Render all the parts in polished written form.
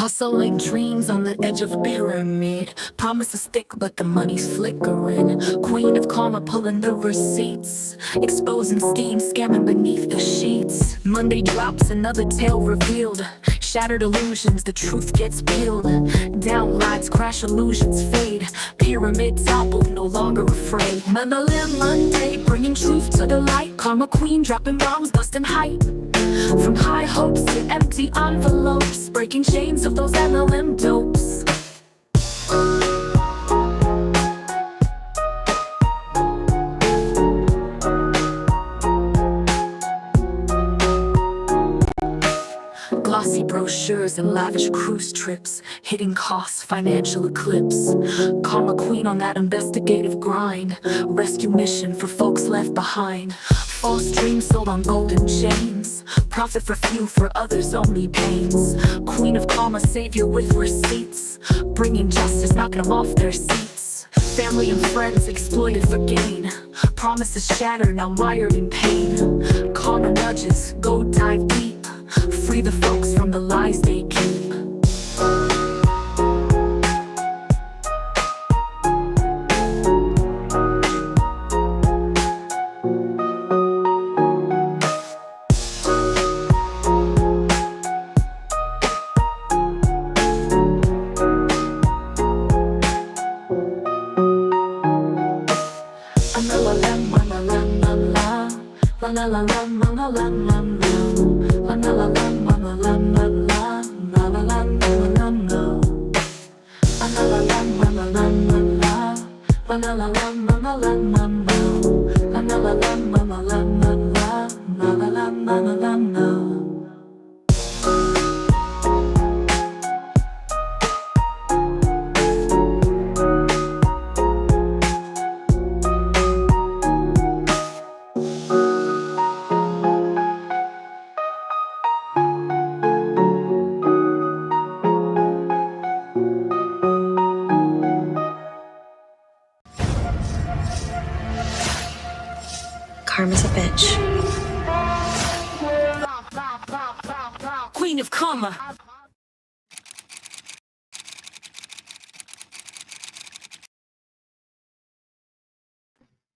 Hustling dreams on the edge of pyramid. Promises thick, but the money's flickering. Queen of karma pulling the receipts. Exposing schemes, scamming beneath the sheets. Monday drops, another tale revealed. Shattered illusions, the truth gets peeled. Downlights crash, illusions fade. Pyramid toppled, no longer afraid. MLM Monday, bringing truth to the light. Karma queen dropping bombs, busting hype. From high hopes to empty envelopes, breaking chains of those MLM dopes. Glossy brochures and lavish cruise trips, hidden costs, financial eclipse. Karma queen on that investigative grind, rescue mission for folks left behind. False dreams sold on golden chains, profit for few, for others only pains. Queen of karma, savior with receipts, bringing justice, knocking them off their seats. Family and friends exploited for gain, promises shattered, now mired in pain. Karma nudges, go dive deep, free the folks from the lies they keep. La la la la la la la la la la la la la la la la la la la la. Karma's a bitch. Queen of karma.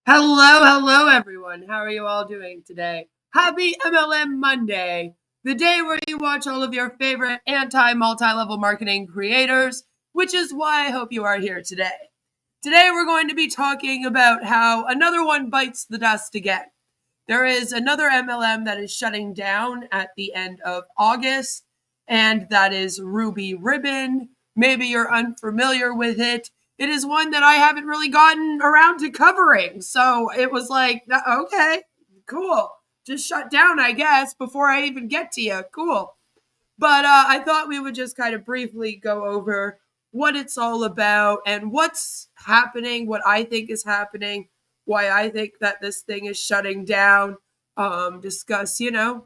Hello, everyone. How are you all doing today? Happy MLM Monday, the day where you watch all of your favorite anti-multi-level marketing creators, which is why I hope you are here today. Today, we're going to be talking about how another one bites the dust again. There is another MLM that is shutting down at the end of August, and that is Ruby Ribbon. Maybe you're unfamiliar with it. It is one that I haven't really gotten around to covering. So it was like, okay, cool. Just shut down, I guess, before I even get to you. Cool. But I thought we would just kind of briefly go over what it's all about and what's happening, what I think is happening, why I think that this thing is shutting down, discuss, the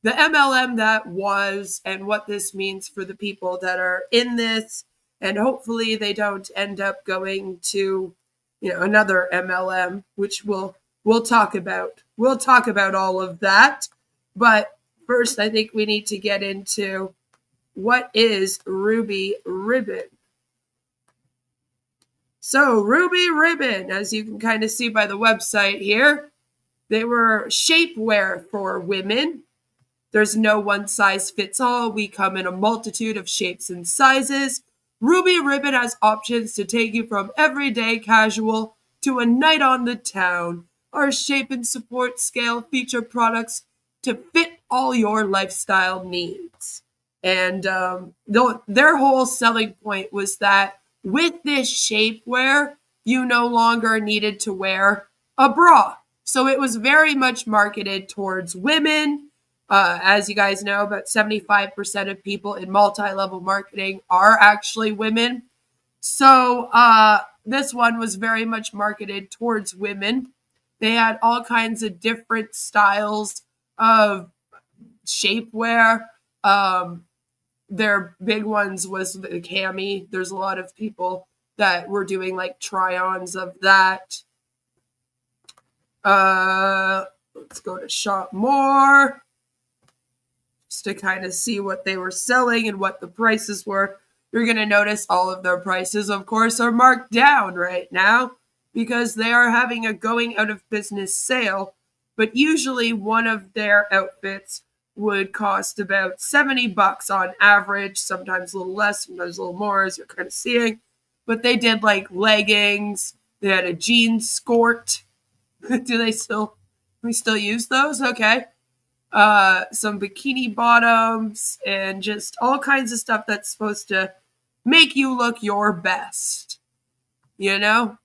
MLM that was and what this means for the people that are in this. And hopefully they don't end up going to, another MLM, which we'll talk about. We'll talk about all of that. But first, I think we need to get into what is Ruby Ribbon. So Ruby Ribbon, as you can kind of see by the website here, they were shapewear for women. There's no one size fits all. We come in a multitude of shapes and sizes. Ruby Ribbon has options to take you from everyday casual to a night on the town. Our shape and support scale feature products to fit all your lifestyle needs. And their whole selling point was that with this shapewear, you no longer needed to wear a bra. So it was very much marketed towards women. As you guys know, about 75% of people in multi-level marketing are actually women. So this one was very much marketed towards women. They had all kinds of different styles of shapewear. Their big ones was the cami. There's a lot of people that were doing like try-ons of that. Let's go to shop more. just to kind of see what they were selling and what the prices were. You're going to notice all of their prices, of course, are marked down right now because they are having a going out of business sale. But usually one of their outfits would cost about $70 on average, sometimes a little less, sometimes a little more, as you're kind of seeing. But they did like leggings, they had a jean skirt. Do we still use those? Okay. Some bikini bottoms and just all kinds of stuff that's supposed to make you look your best. You know?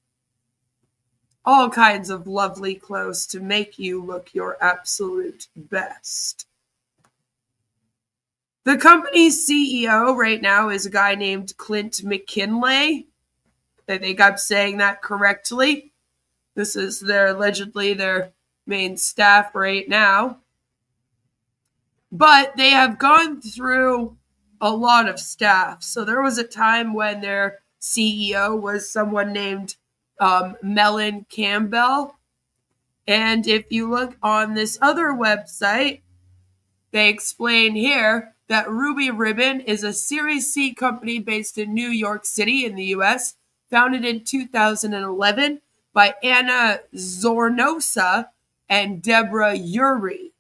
All kinds of lovely clothes to make you look your absolute best. The company's CEO right now is a guy named Clint McKinley. I think I'm saying that correctly. This is allegedly their main staff right now. But they have gone through a lot of staff. So there was a time when their CEO was someone named Melon Campbell. And if you look on this other website, they explain here that Ruby Ribbon is a Series C company based in New York City in the US, founded in 2011 by Anna Zornosa and Deborah Uri.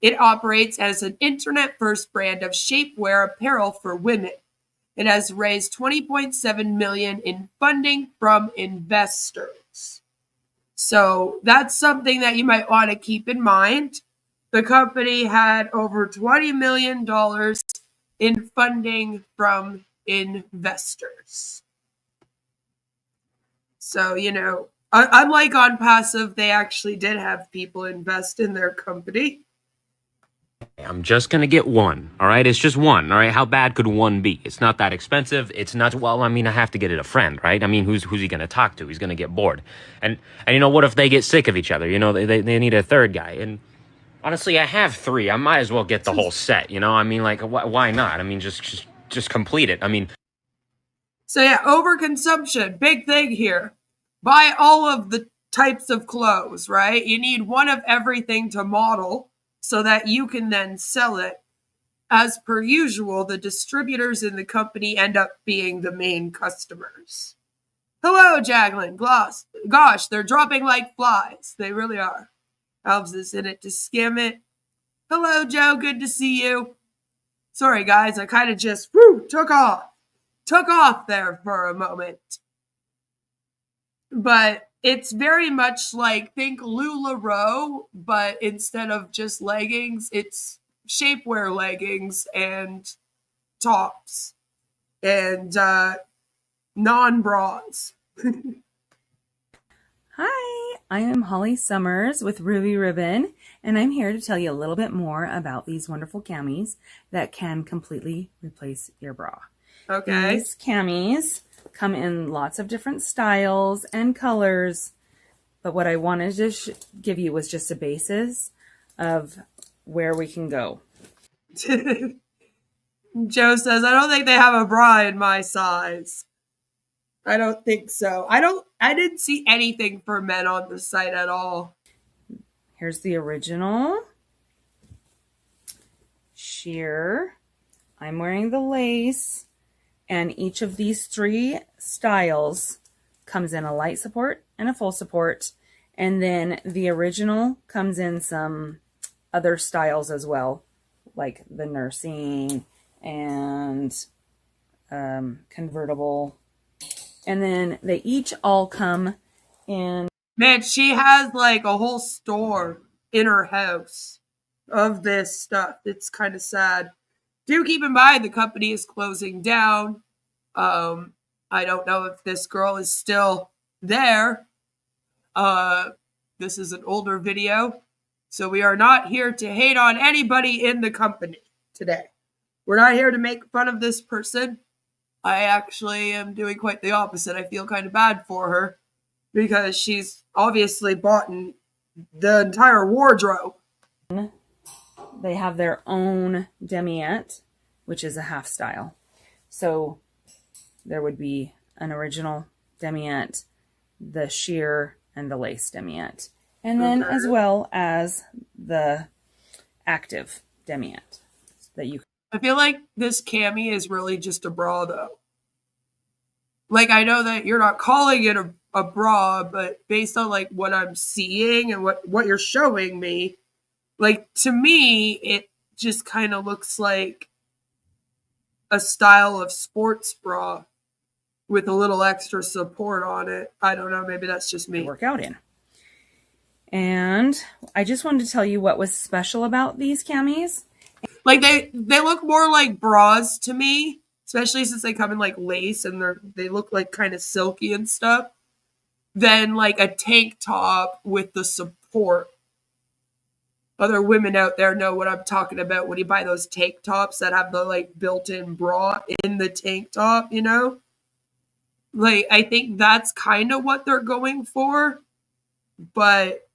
It operates as an internet-first brand of shapewear apparel for women. It has raised $20.7 million in funding from investors. So that's something that you might want to keep in mind. The company had over $20 million in funding from investors. So, unlike on Passive, they actually did have people invest in their company. I'm just going to get one, all right? It's just one, all right? How bad could one be? It's not that expensive. It's not, I have to get it a friend, right? Who's he going to talk to? He's going to get bored. And what if they get sick of each other? They need a third guy. And honestly, I have three. I might as well get the whole set, why not? Just complete it. So yeah, overconsumption, big thing here. Buy all of the types of clothes, right? You need one of everything to model so that you can then sell it. As per usual, the distributors in the company end up being the main customers. Hello, Jacqueline. Gosh, they're dropping like flies. They really are. Alves is in it to skim it. Hello, Joe. Good to see you. Sorry, guys. I kind of just took off there for a moment. But it's very much like, think LuLaRoe, but instead of just leggings, it's shapewear leggings and tops and non-bras. Hi, I am Holly Summers with Ruby Ribbon, and I'm here to tell you a little bit more about these wonderful camis that can completely replace your bra. Okay. These camis come in lots of different styles and colors, but what I wanted to give you was just a basis of where we can go. Joe says, I don't think they have a bra in my size. I don't think so. I didn't see anything for men on the site at all. Here's the original sheer. I'm wearing the lace, and each of these three styles comes in a light support and a full support, and then the original comes in some other styles as well, like the nursing and convertible. And then they each all come in. Man, she has like a whole store in her house of this stuff. It's kind of sad. Do keep in mind the company is closing down. I don't know if this girl is still there. This is an older video. So we are not here to hate on anybody in the company today. We're not here to make fun of this person. I actually am doing quite the opposite. I feel kind of bad for her because she's obviously bought the entire wardrobe. They have their own demiette, which is a half style. So there would be an original demiette, the sheer, and the lace demiette. And then as well as the active demiette. that you I feel like this cami is really just a bra, though. Like, I know that you're not calling it a bra, but based on like what I'm seeing and what you're showing me, like, to me, it just kind of looks like a style of sports bra with a little extra support on it. I don't know. Maybe that's just me. work out in. And I just wanted to tell you what was special about these camis. Like, they look more like bras to me, especially since they come in like lace and they look like kind of silky and stuff, than like a tank top with the support. Other women out there know what I'm talking about when you buy those tank tops that have the like built-in bra in the tank top, you know? Like, I think that's kind of what they're going for. But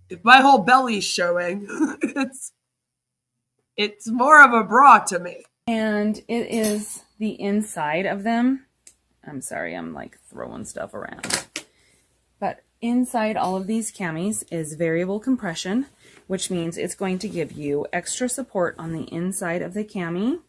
if my whole belly's showing, it's more of a bra to me. And it is the inside of them. I'm sorry, I'm like throwing stuff around. But inside all of these camis is variable compression, which means it's going to give you extra support on the inside of the cami.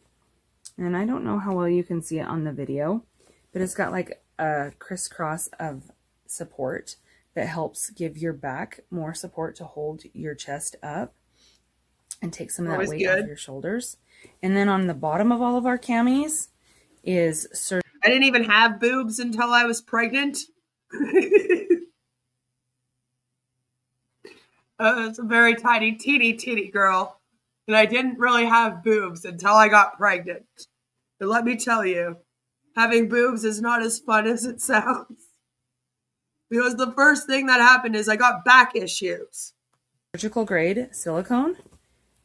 And I don't know how well you can see it on the video, but it's got like a crisscross of support that helps give your back more support to hold your chest up and take some of that weight off your shoulders. And then on the bottom of all of our camis is I didn't even have boobs until I was pregnant. It's a very tiny, teeny girl. And I didn't really have boobs until I got pregnant. But let me tell you, having boobs is not as fun as it sounds. Because the first thing that happened is I got back issues. surgical grade silicone,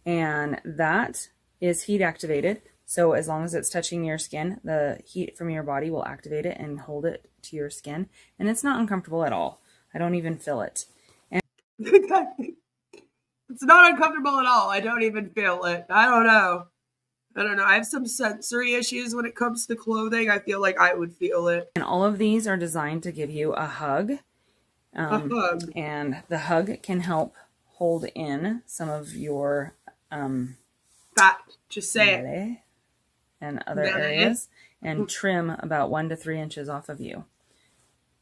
and that is heat activated. So as long as it's touching your skin, the heat from your body will activate it and hold it to your skin. And it's not uncomfortable at all. I don't even feel it. It's not uncomfortable at all. I don't even feel it. I don't know. I have some sensory issues when it comes to clothing. I feel like I would feel it. And all of these are designed to give you a hug. A hug. And the hug can help hold in some of your fat. Just say it. And other areas, and trim about 1 to 3 inches off of you.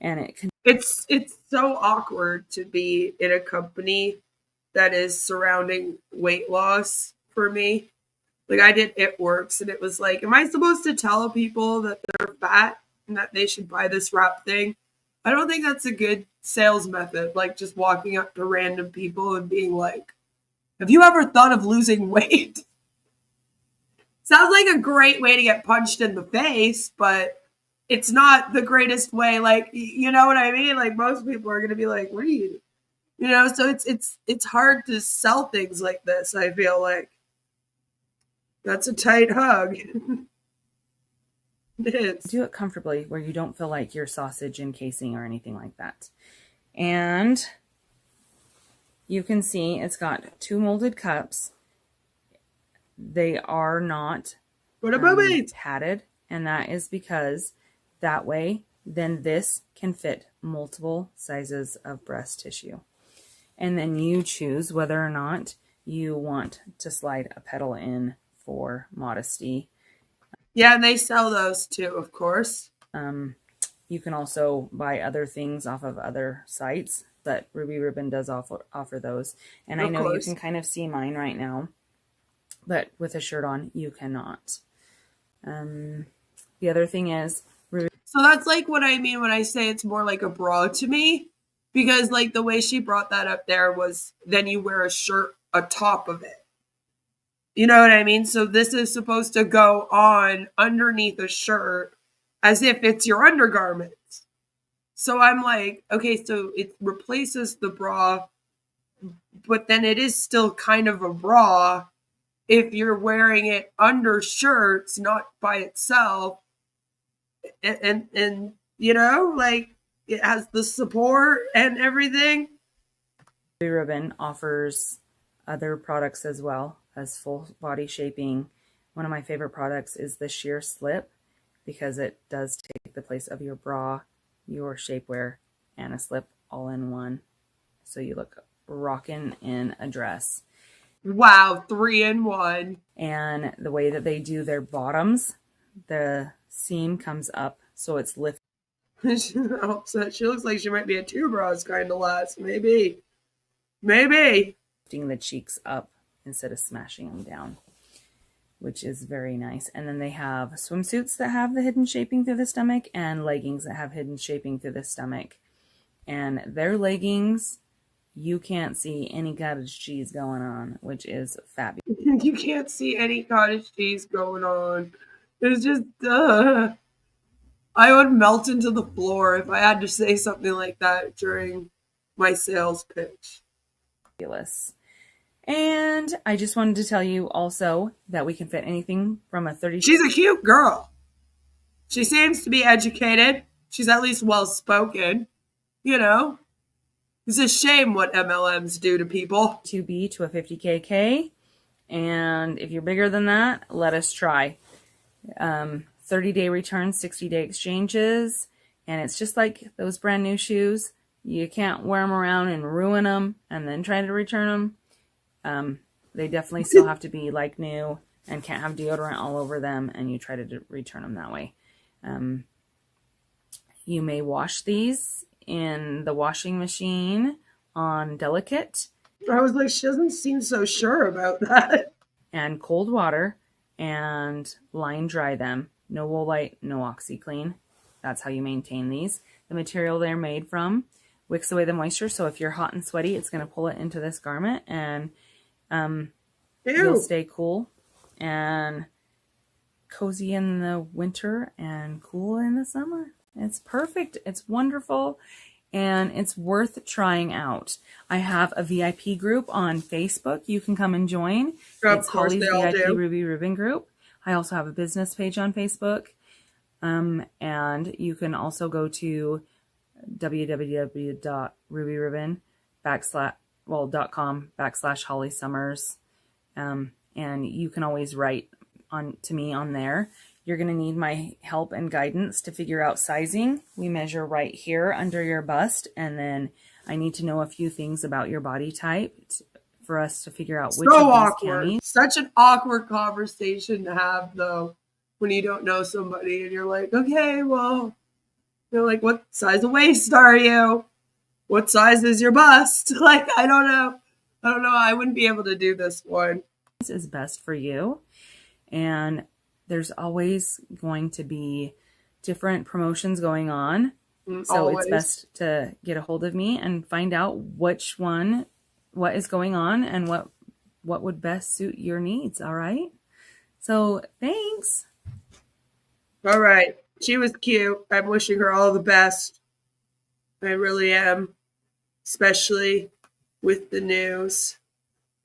And it can. It's so awkward to be in a company that is surrounding weight loss for me. Like, I did It Works, and it was like, am I supposed to tell people that they're fat and that they should buy this wrap thing? I don't think that's a good sales method. Like, just walking up to random people and being like, have you ever thought of losing weight? Sounds like a great way to get punched in the face, but it's not the greatest way. Like, you know what I mean? Like, most people are going to be like, what are you? You know, so it's hard to sell things like this, I feel like. That's a tight hug. It is. Do it comfortably where you don't feel like you're sausage encasing or anything like that. And you can see it's got 2 molded cups. They are not padded, and that is because that way then this can fit multiple sizes of breast tissue. And then you choose whether or not you want to slide a pedal in for modesty. Yeah, and they sell those too, of course. You can also buy other things off of other sites, but Ruby Ribbon does offer those. And I know you can kind of see mine right now, but with a shirt on, you cannot. The other thing is, so that's like what I mean when I say it's more like a bra to me, because like the way she brought that up there was then you wear a shirt atop of it. You know what I mean? So this is supposed to go on underneath a shirt as if it's your undergarments. So I'm like, okay, so it replaces the bra, but then it is still kind of a bra if you're wearing it under shirts, not by itself. And you know, like, it has the support and everything. Ruby Ribbon offers other products as well as full body shaping. One of my favorite products is the sheer slip, because it does take the place of your bra, your shapewear, and a slip all in one. So you look rockin' in a dress. Wow, 3-in-1. And the way that they do their bottoms, the seam comes up, so it's lifting She looks like she might be a two bras kind of lass. Maybe. the cheeks up instead of smashing them down, which is very nice. And then they have swimsuits that have the hidden shaping through the stomach and leggings that have hidden shaping through the stomach. And their leggings, you can't see any cottage cheese going on, which is fabulous. You can't see any cottage cheese going on. It's just, I would melt into the floor if I had to say something like that during my sales pitch. And I just wanted to tell you also that we can fit anything from a 30. She's a cute girl. She seems to be educated. She's at least well spoken. You know, it's a shame what MLMs do to people. 2B to a 50KK. And if you're bigger than that, let us try. 30-day returns, 60-day exchanges. And it's just like those brand new shoes. You can't wear them around and ruin them and then try to return them. They definitely still have to be like new and can't have deodorant all over them, and you try to return them that way. You may wash these in the washing machine on delicate. I was like, she doesn't seem so sure about that. And cold water and line dry them. No Woolite, no OxyClean. That's how you maintain these. The material they're made from wicks away the moisture, so if you're hot and sweaty, it's going to pull it into this garment, and you'll stay cool and cozy in the winter and cool in the summer. It's perfect. It's wonderful, and it's worth trying out. I have a VIP group on Facebook. You can come and join. It's Holly's VIP Ruby Ribbon group. I also have a business page on Facebook, and you can also go to www.rubyribbon.com/Holly Summers. And you can always write to me on there. You're going to need my help and guidance to figure out sizing. We measure right here under your bust, and then I need to know a few things about your body type for us to figure out which of these camis. Such an awkward conversation to have, though, when you don't know somebody and you're like, okay, well, you're like, what size of waist are you? What size is your bust? Like, I don't know. I wouldn't be able to do this one. This is best for you. And there's always going to be different promotions going on. So It's best to get a hold of me and find out what is going on and what would best suit your needs. All right. So thanks. All right. She was cute. I'm wishing her all the best. I really am. Especially with the news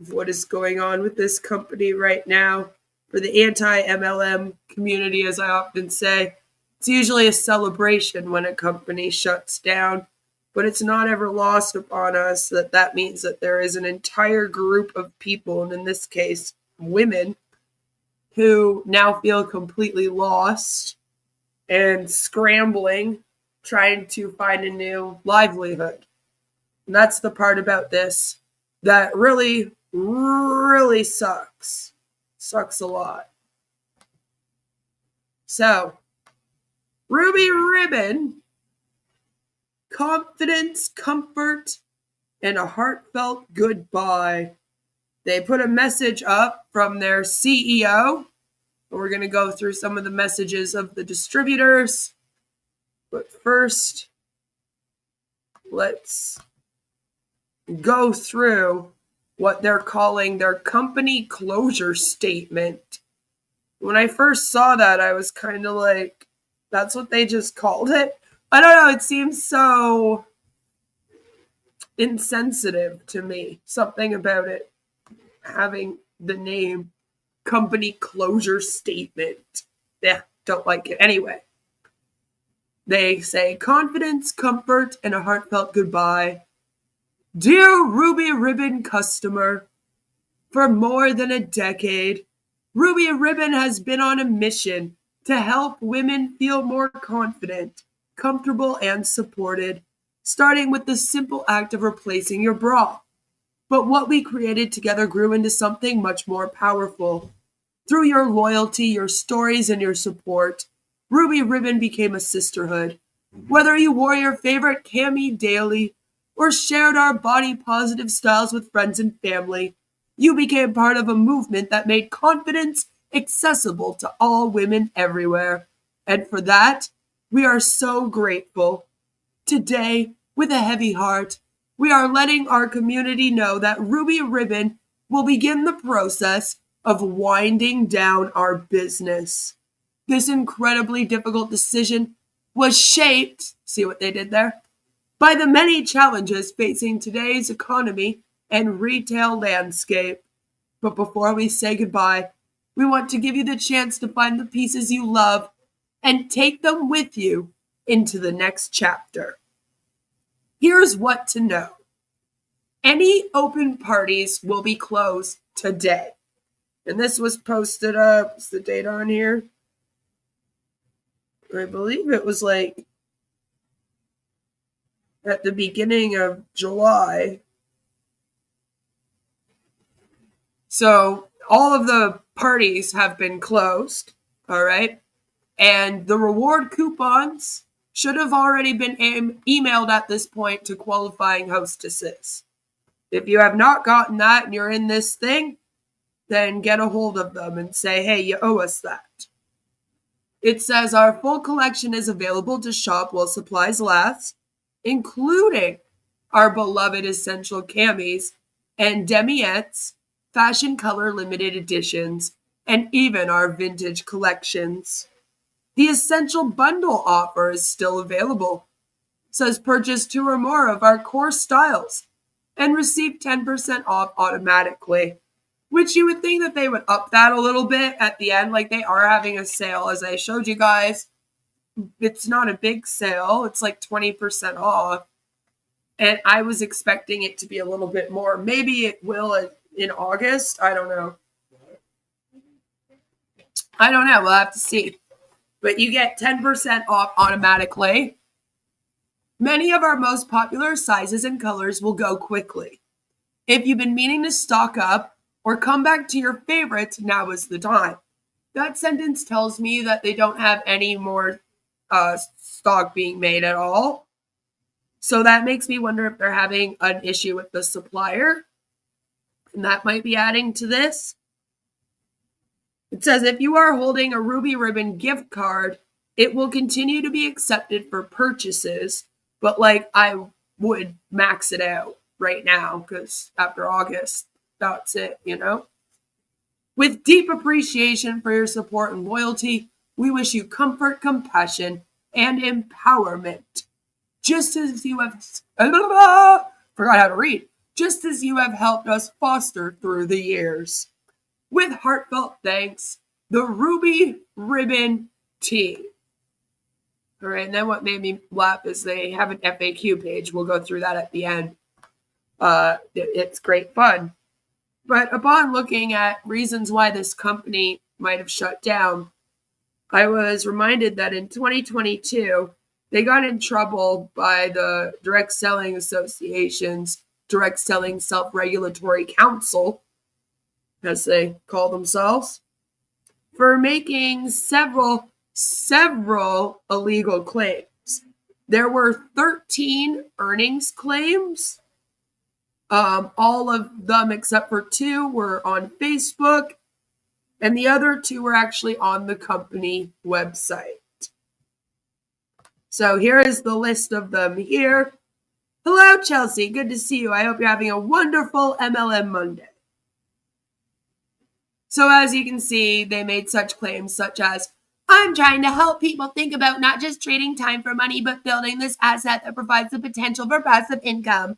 of what is going on with this company right now. For the anti-MLM community, as I often say, it's usually a celebration when a company shuts down, but it's not ever lost upon us that means that there is an entire group of people, and in this case, women, who now feel completely lost and scrambling, trying to find a new livelihood. And that's the part about this that really, really sucks. Sucks a lot. So, Ruby Ribbon, confidence, comfort, and a heartfelt goodbye. They put a message up from their CEO. We're going to go through some of the messages of the distributors. But first, let's go through what they're calling their company closure statement. When I first saw that, I was kind of like, that's what they just called it? I don't know. It seems so insensitive to me. Something about it having the name company closure statement. Yeah, don't like it. Anyway, they say confidence, comfort, and a heartfelt goodbye. Dear Ruby Ribbon customer, for more than a decade, Ruby Ribbon has been on a mission to help women feel more confident, comfortable, and supported, starting with the simple act of replacing your bra. But what we created together grew into something much more powerful. Through your loyalty, your stories, and your support, Ruby Ribbon became a sisterhood. Whether you wore your favorite cami daily or shared our body-positive styles with friends and family, you became part of a movement that made confidence accessible to all women everywhere. And for that, we are so grateful. Today, with a heavy heart, we are letting our community know that Ruby Ribbon will begin the process of winding down our business. This incredibly difficult decision was shaped, see what they did there, by the many challenges facing today's economy and retail landscape. But before we say goodbye, we want to give you the chance to find the pieces you love and take them with you into the next chapter. Here's what to know. Any open parties will be closed today. And this was posted up, what's the date on here? I believe it was like at the beginning of July. So all of the parties have been closed, all right? And the reward coupons should have already been emailed at this point to qualifying hostesses. If you have not gotten that and you're in this thing, then get a hold of them and say, hey, you owe us that. It says our full collection is available to shop while supplies last, including our beloved essential camis and demiettes, fashion color limited editions, and even our vintage collections. The essential bundle offer is still available. It says purchase 2 or more of our core styles and receive 10% off automatically, which you would think that they would up that a little bit at the end. Like they are having a sale, as I showed you guys. It's not a big sale. It's like 20% off. And I was expecting it to be a little bit more. Maybe it will in August. I don't know. We'll have to see. But you get 10% off automatically. Many of our most popular sizes and colors will go quickly. If you've been meaning to stock up or come back to your favorites, now is the time. That sentence tells me that they don't have any more stock being made at all. So that makes me wonder if they're having an issue with the supplier. And that might be adding to this. It says if you are holding a Ruby Ribbon gift card, it will continue to be accepted for purchases. But like I would max it out right now because after August, that's it, you know? With deep appreciation for your support and loyalty, we wish you comfort, compassion, and empowerment. Just as you have just as you have helped us foster through the years. With heartfelt thanks, the Ruby Ribbon team. All right, and then what made me laugh is they have an FAQ page. We'll go through that at the end. It's great fun. But upon looking at reasons why this company might have shut down, I was reminded that in 2022, they got in trouble by the Direct Selling Association's Direct Selling Self-Regulatory Council, as they call themselves, for making several illegal claims. There were 13 earnings claims. All of them except for 2 were on Facebook, and the other 2 were actually on the company website. So here is the list of them here. Hello, Chelsea. Good to see you. I hope you're having a wonderful MLM Monday. So as you can see, they made such claims such as, I'm trying to help people think about not just trading time for money, but building this asset that provides the potential for passive income.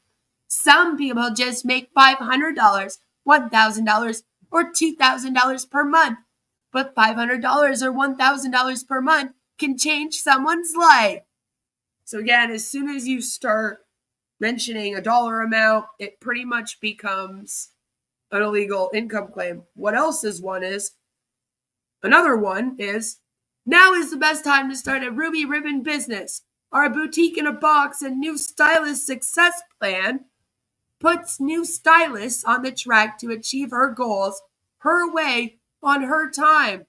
Some people just make $500, $1,000, or $2,000 per month. But $500 or $1,000 per month can change someone's life. So again, as soon as you start mentioning a dollar amount, it pretty much becomes an illegal income claim. What else is one is? Another one is, now is the best time to start a Ruby Ribbon business. Our boutique in a box and new stylist success plan puts new stylists on the track to achieve her goals her way on her time.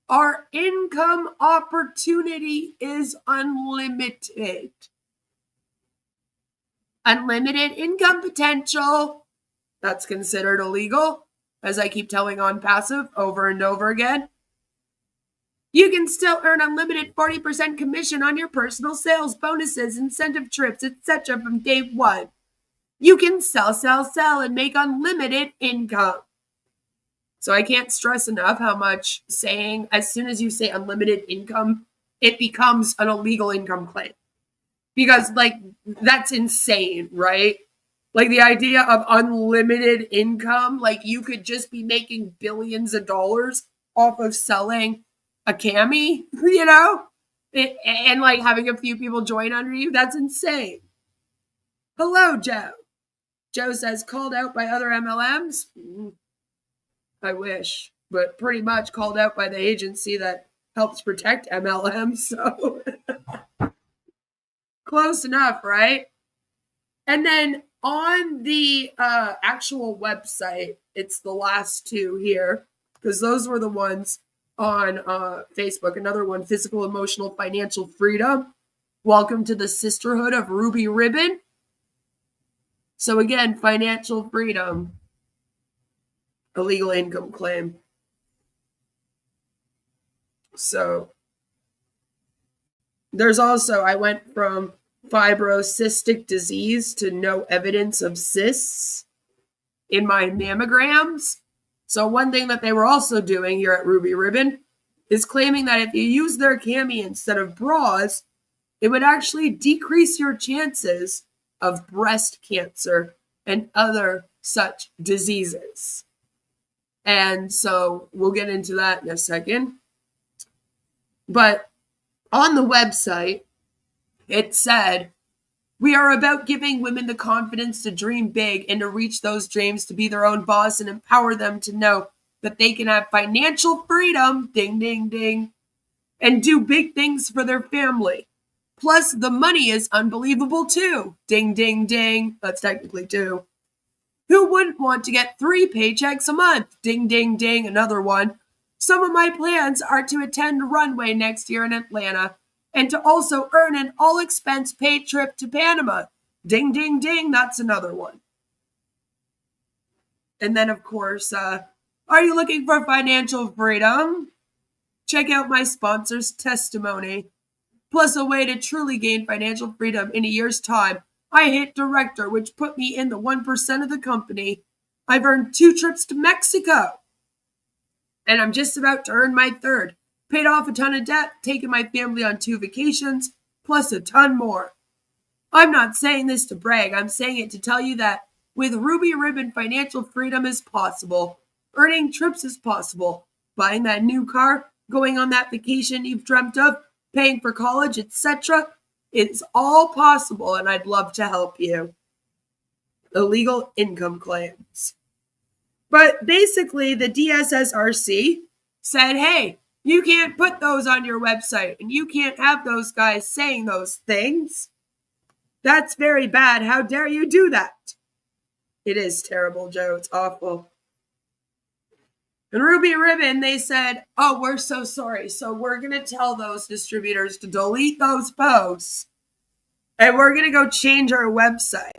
Our income opportunity is unlimited. Unlimited income potential. That's considered illegal, as I keep telling on passive over and over again. You can still earn unlimited 40% commission on your personal sales, bonuses, incentive trips, etc. from day one. You can sell, and make unlimited income. So I can't stress enough how much saying, as soon as you say unlimited income, it becomes an illegal income claim. Because, that's insane, right? Like, the idea of unlimited income, you could just be making billions of dollars off of selling a cami, and having a few people join under you. That's insane. Hello, Joe. Joe says, called out by other MLMs? I wish, but pretty much called out by the agency that helps protect MLMs, so close enough, right? And then on the actual website, it's the last two here, because those were the ones on Facebook. Another one, physical, emotional, financial freedom. Welcome to the sisterhood of Ruby Ribbon. So again, financial freedom, illegal income claim. So there's also, I went from fibrocystic disease to no evidence of cysts in my mammograms. So one thing that they were also doing here at Ruby Ribbon is claiming that if you use their cami instead of bras, it would actually decrease your chances of breast cancer and other such diseases. And so we'll get into that in a second. But on the website, it said, we are about giving women the confidence to dream big and to reach those dreams, to be their own boss and empower them to know that they can have financial freedom, ding, ding, ding, and do big things for their family. Plus, the money is unbelievable too. Ding, ding, ding. That's technically two. Who wouldn't want to get 3 paychecks a month? Ding, ding, ding. Another one. Some of my plans are to attend Runway next year in Atlanta and to also earn an all-expense paid trip to Panama. Ding, ding, ding. That's another one. And then, of course, are you looking for financial freedom? Check out my sponsor's testimony. Plus a way to truly gain financial freedom in a year's time. I hit director, which put me in the 1% of the company. I've earned 2 trips to Mexico. And I'm just about to earn my 3rd. Paid off a ton of debt, taken my family on 2 vacations, plus a ton more. I'm not saying this to brag. I'm saying it to tell you that with Ruby Ribbon, financial freedom is possible. Earning trips is possible. Buying that new car, going on that vacation you've dreamt of, paying for college, etc. It's all possible, and I'd love to help you. Illegal income claims. But basically, the DSSRC said, hey, you can't put those on your website, and you can't have those guys saying those things. That's very bad. How dare you do that? It is terrible, Joe. It's awful. And Ruby Ribbon, they said, oh, we're so sorry. So we're going to tell those distributors to delete those posts, and we're going to go change our website.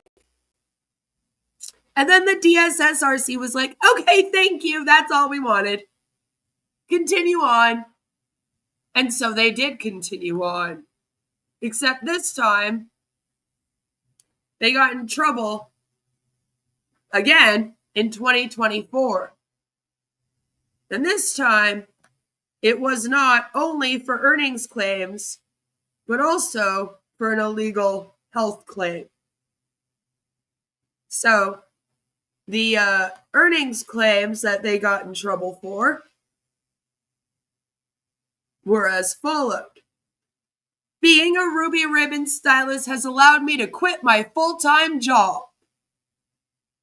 And then the DSSRC was like, okay, thank you. That's all we wanted. Continue on. And so they did continue on. Except this time, they got in trouble again in 2024. And this time, it was not only for earnings claims, but also for an illegal health claim. So, the earnings claims that they got in trouble for were as followed. Being a Ruby Ribbon stylist has allowed me to quit my full-time job.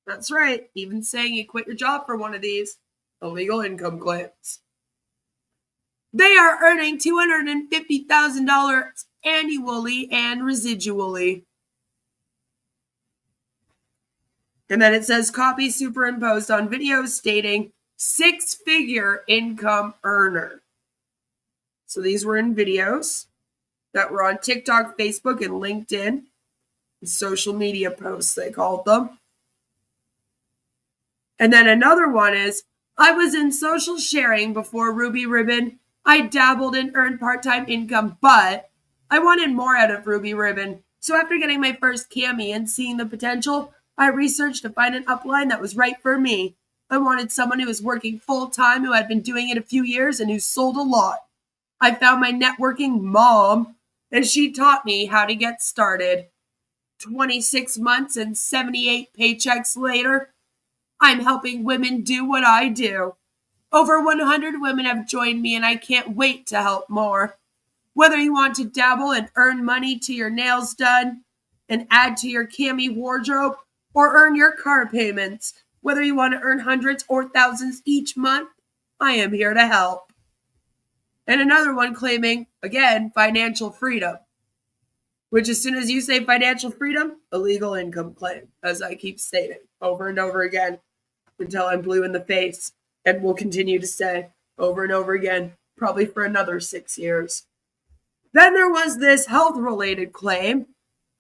That's right, even saying you quit your job for one of these illegal income claims. They are earning $250,000 annually and residually. And then it says copy superimposed on video stating 6-figure income earner. So these were in videos that were on TikTok, Facebook, and LinkedIn. Social media posts, they called them. And then another one is, I was in social sharing before Ruby Ribbon. I dabbled and earned part-time income, but I wanted more out of Ruby Ribbon. So after getting my first cami and seeing the potential, I researched to find an upline that was right for me. I wanted someone who was working full-time, who had been doing it a few years, and who sold a lot. I found my networking mom, and she taught me how to get started. 26 months and 78 paychecks later, I'm helping women do what I do. Over 100 women have joined me, and I can't wait to help more. Whether you want to dabble and earn money to your nails done and add to your cami wardrobe, or earn your car payments, whether you want to earn hundreds or thousands each month, I am here to help. And another one claiming, again, financial freedom, which as soon as you say financial freedom, illegal income claim, as I keep stating over and over again until I'm blue in the face, and will continue to say over and over again, probably for another 6 years. Then there was this health-related claim.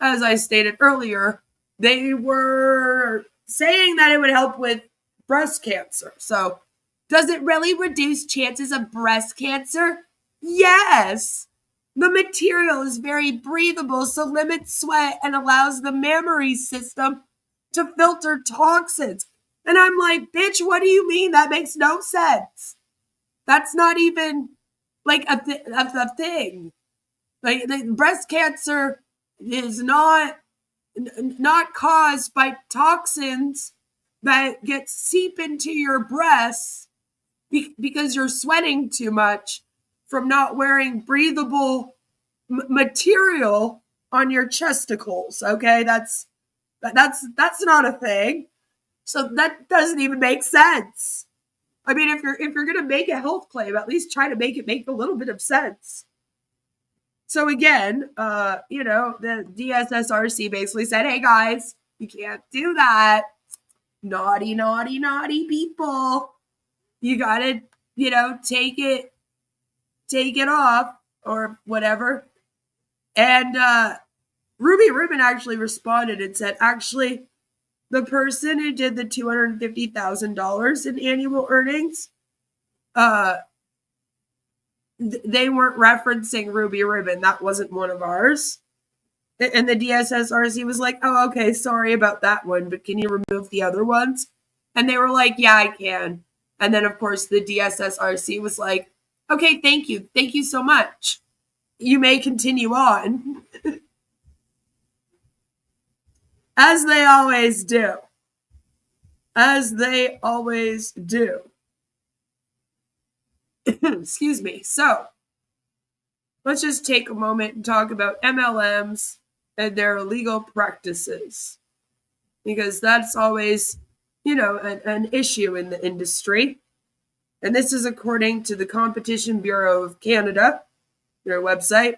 As I stated earlier, they were saying that it would help with breast cancer. So, does it really reduce chances of breast cancer? Yes. The material is very breathable, so limits sweat and allows the mammary system to filter toxins. And I'm like, bitch, what do you mean? That makes no sense. That's not even like a thing. Like, the breast cancer is not caused by toxins that get seep into your breasts because you're sweating too much from not wearing breathable material on your chesticles. Okay, that's not a thing. So that doesn't even make sense. I mean, if you're gonna make a health claim, at least try to make it make a little bit of sense. So again, the DSSRC basically said, hey guys, you can't do that. Naughty, naughty, naughty people. You gotta, take it off or whatever. And Ruby Ribbon actually responded and said, actually, the person who did the $250,000 in annual earnings, they weren't referencing Ruby Ribbon. That wasn't one of ours. And the DSSRC was like, oh, okay, sorry about that one, but can you remove the other ones? And they were like, yeah, I can. And then, of course, the DSSRC was like, okay, thank you. Thank you so much. You may continue on. As they always do. As they always do. Excuse me. So, let's just take a moment and talk about MLMs and their illegal practices. Because that's always, an issue in the industry. And this is according to the Competition Bureau of Canada, their website.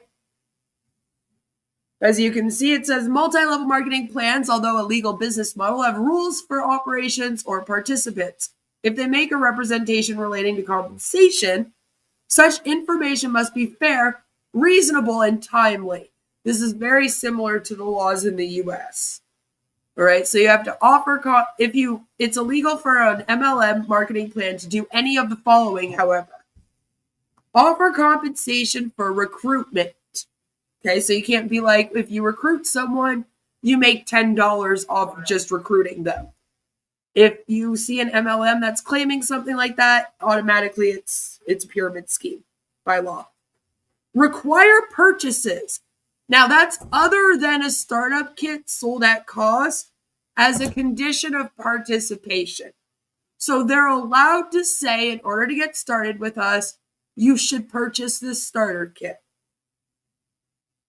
As you can see, it says multi-level marketing plans, although a legal business model, have rules for operations or participants. If they make a representation relating to compensation, such information must be fair, reasonable, and timely. This is very similar to the laws in the US. All right, so you have to offer, it's illegal for an MLM marketing plan to do any of the following, however. Offer compensation for recruitment. Okay, so you can't be like, if you recruit someone, you make $10 off just recruiting them. If you see an MLM that's claiming something like that, automatically it's a pyramid scheme by law. Require purchases. Now that's other than a startup kit sold at cost as a condition of participation. So they're allowed to say, in order to get started with us, you should purchase this starter kit.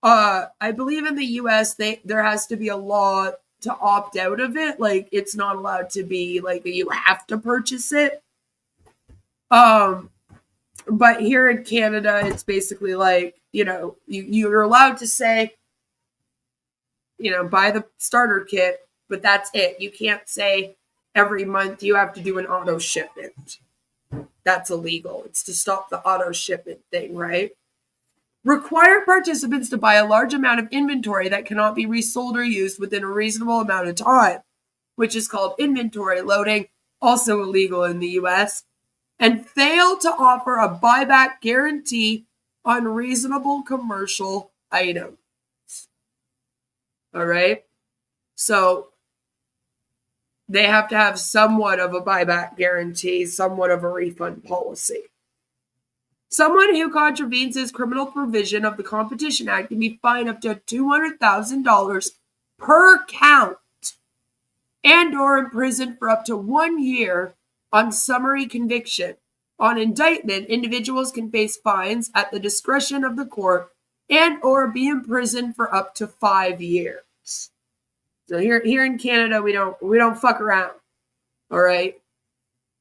I believe in the US, there has to be a law to opt out of it. Like, it's not allowed to be like you have to purchase it. But here in Canada, it's basically like, you're allowed to say, buy the starter kit, But that's it. You can't say every month you have to do an auto shipment. That's illegal. It's to stop the auto shipment thing, right? Require participants to buy a large amount of inventory that cannot be resold or used within a reasonable amount of time, which is called inventory loading, also illegal in the US, and fail to offer a buyback guarantee on reasonable commercial items. All right? So they have to have somewhat of a buyback guarantee, somewhat of a refund policy. Someone who contravenes this criminal provision of the Competition Act can be fined up to $200,000 per count and or imprisoned for up to 1 year on summary conviction. On indictment, individuals can face fines at the discretion of the court and or be imprisoned for up to 5 years. So here in Canada, we don't fuck around. All right?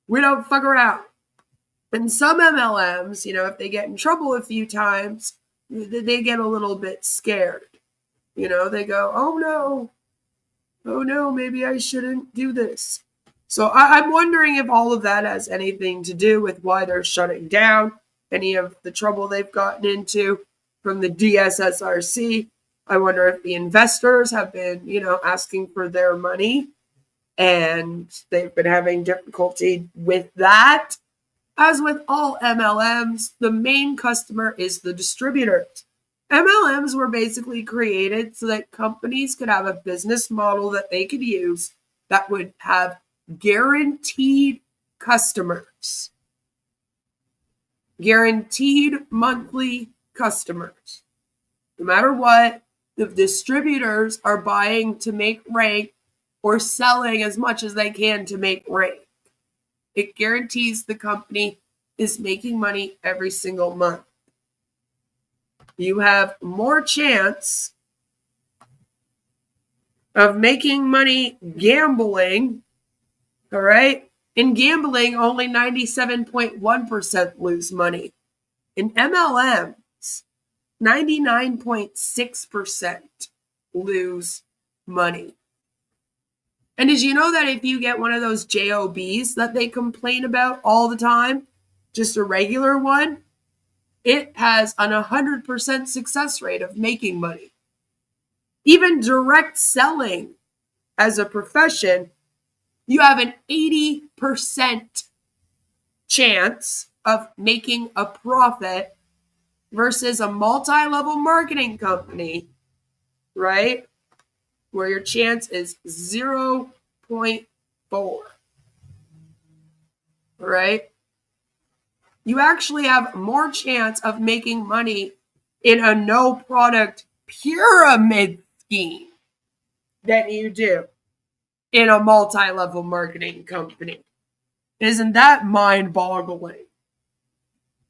We don't fuck around. And some MLMs, if they get in trouble a few times, they get a little bit scared. They go, oh no, maybe I shouldn't do this. So I'm wondering if all of that has anything to do with why they're shutting down, any of the trouble they've gotten into from the DSSRC. I wonder if the investors have been, asking for their money and they've been having difficulty with that. As with all MLMs, the main customer is the distributors. MLMs were basically created so that companies could have a business model that they could use that would have guaranteed customers. Guaranteed monthly customers. No matter what, the distributors are buying to make rank or selling as much as they can to make rank. It guarantees the company is making money every single month. You have more chance of making money gambling, all right? In gambling, only 97.1% lose money. In MLMs, 99.6% lose money. And did you know that if you get one of those JOBs that they complain about all the time, just a regular one, it has an 100% success rate of making money. Even direct selling as a profession, you have an 80% chance of making a profit versus a multi-level marketing company, right? Where your chance is 0.4. All right? You actually have more chance of making money in a no-product pyramid scheme than you do in a multi-level marketing company. Isn't that mind-boggling?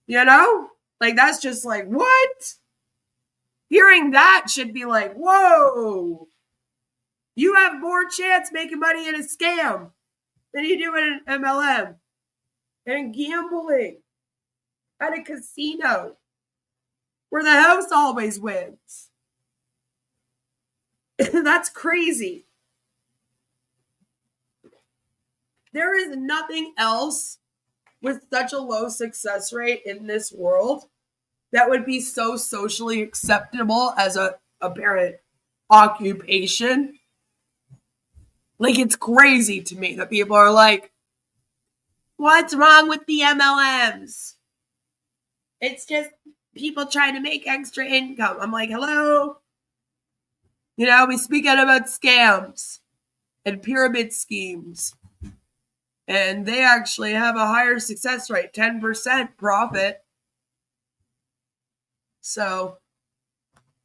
That's just like, what? Hearing that should be like, whoa. You have more chance making money in a scam than you do in an MLM. And gambling at a casino where the house always wins. That's crazy. There is nothing else with such a low success rate in this world that would be so socially acceptable as a apparent occupation. It's crazy to me that people are like, what's wrong with the MLMs? It's just people trying to make extra income. I'm like, hello? We speak out about scams and pyramid schemes. And they actually have a higher success rate, 10% profit. So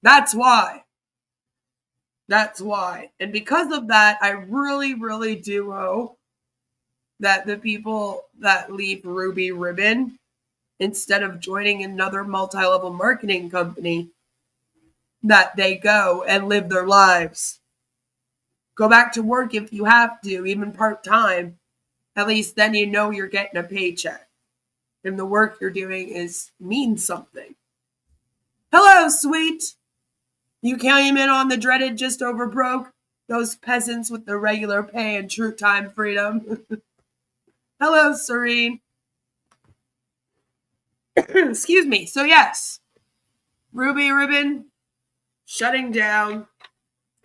that's why. That's why. And because of that, I really, really do hope that the people that leave Ruby Ribbon, instead of joining another multi-level marketing company, that they go and live their lives. Go back to work if you have to, even part-time. At least then you're getting a paycheck. And the work you're doing means something. Hello, sweet. You came in on the dreaded just over broke. Those peasants with the regular pay and true time freedom. Hello, Serene. Excuse me. So yes, Ruby Ribbon shutting down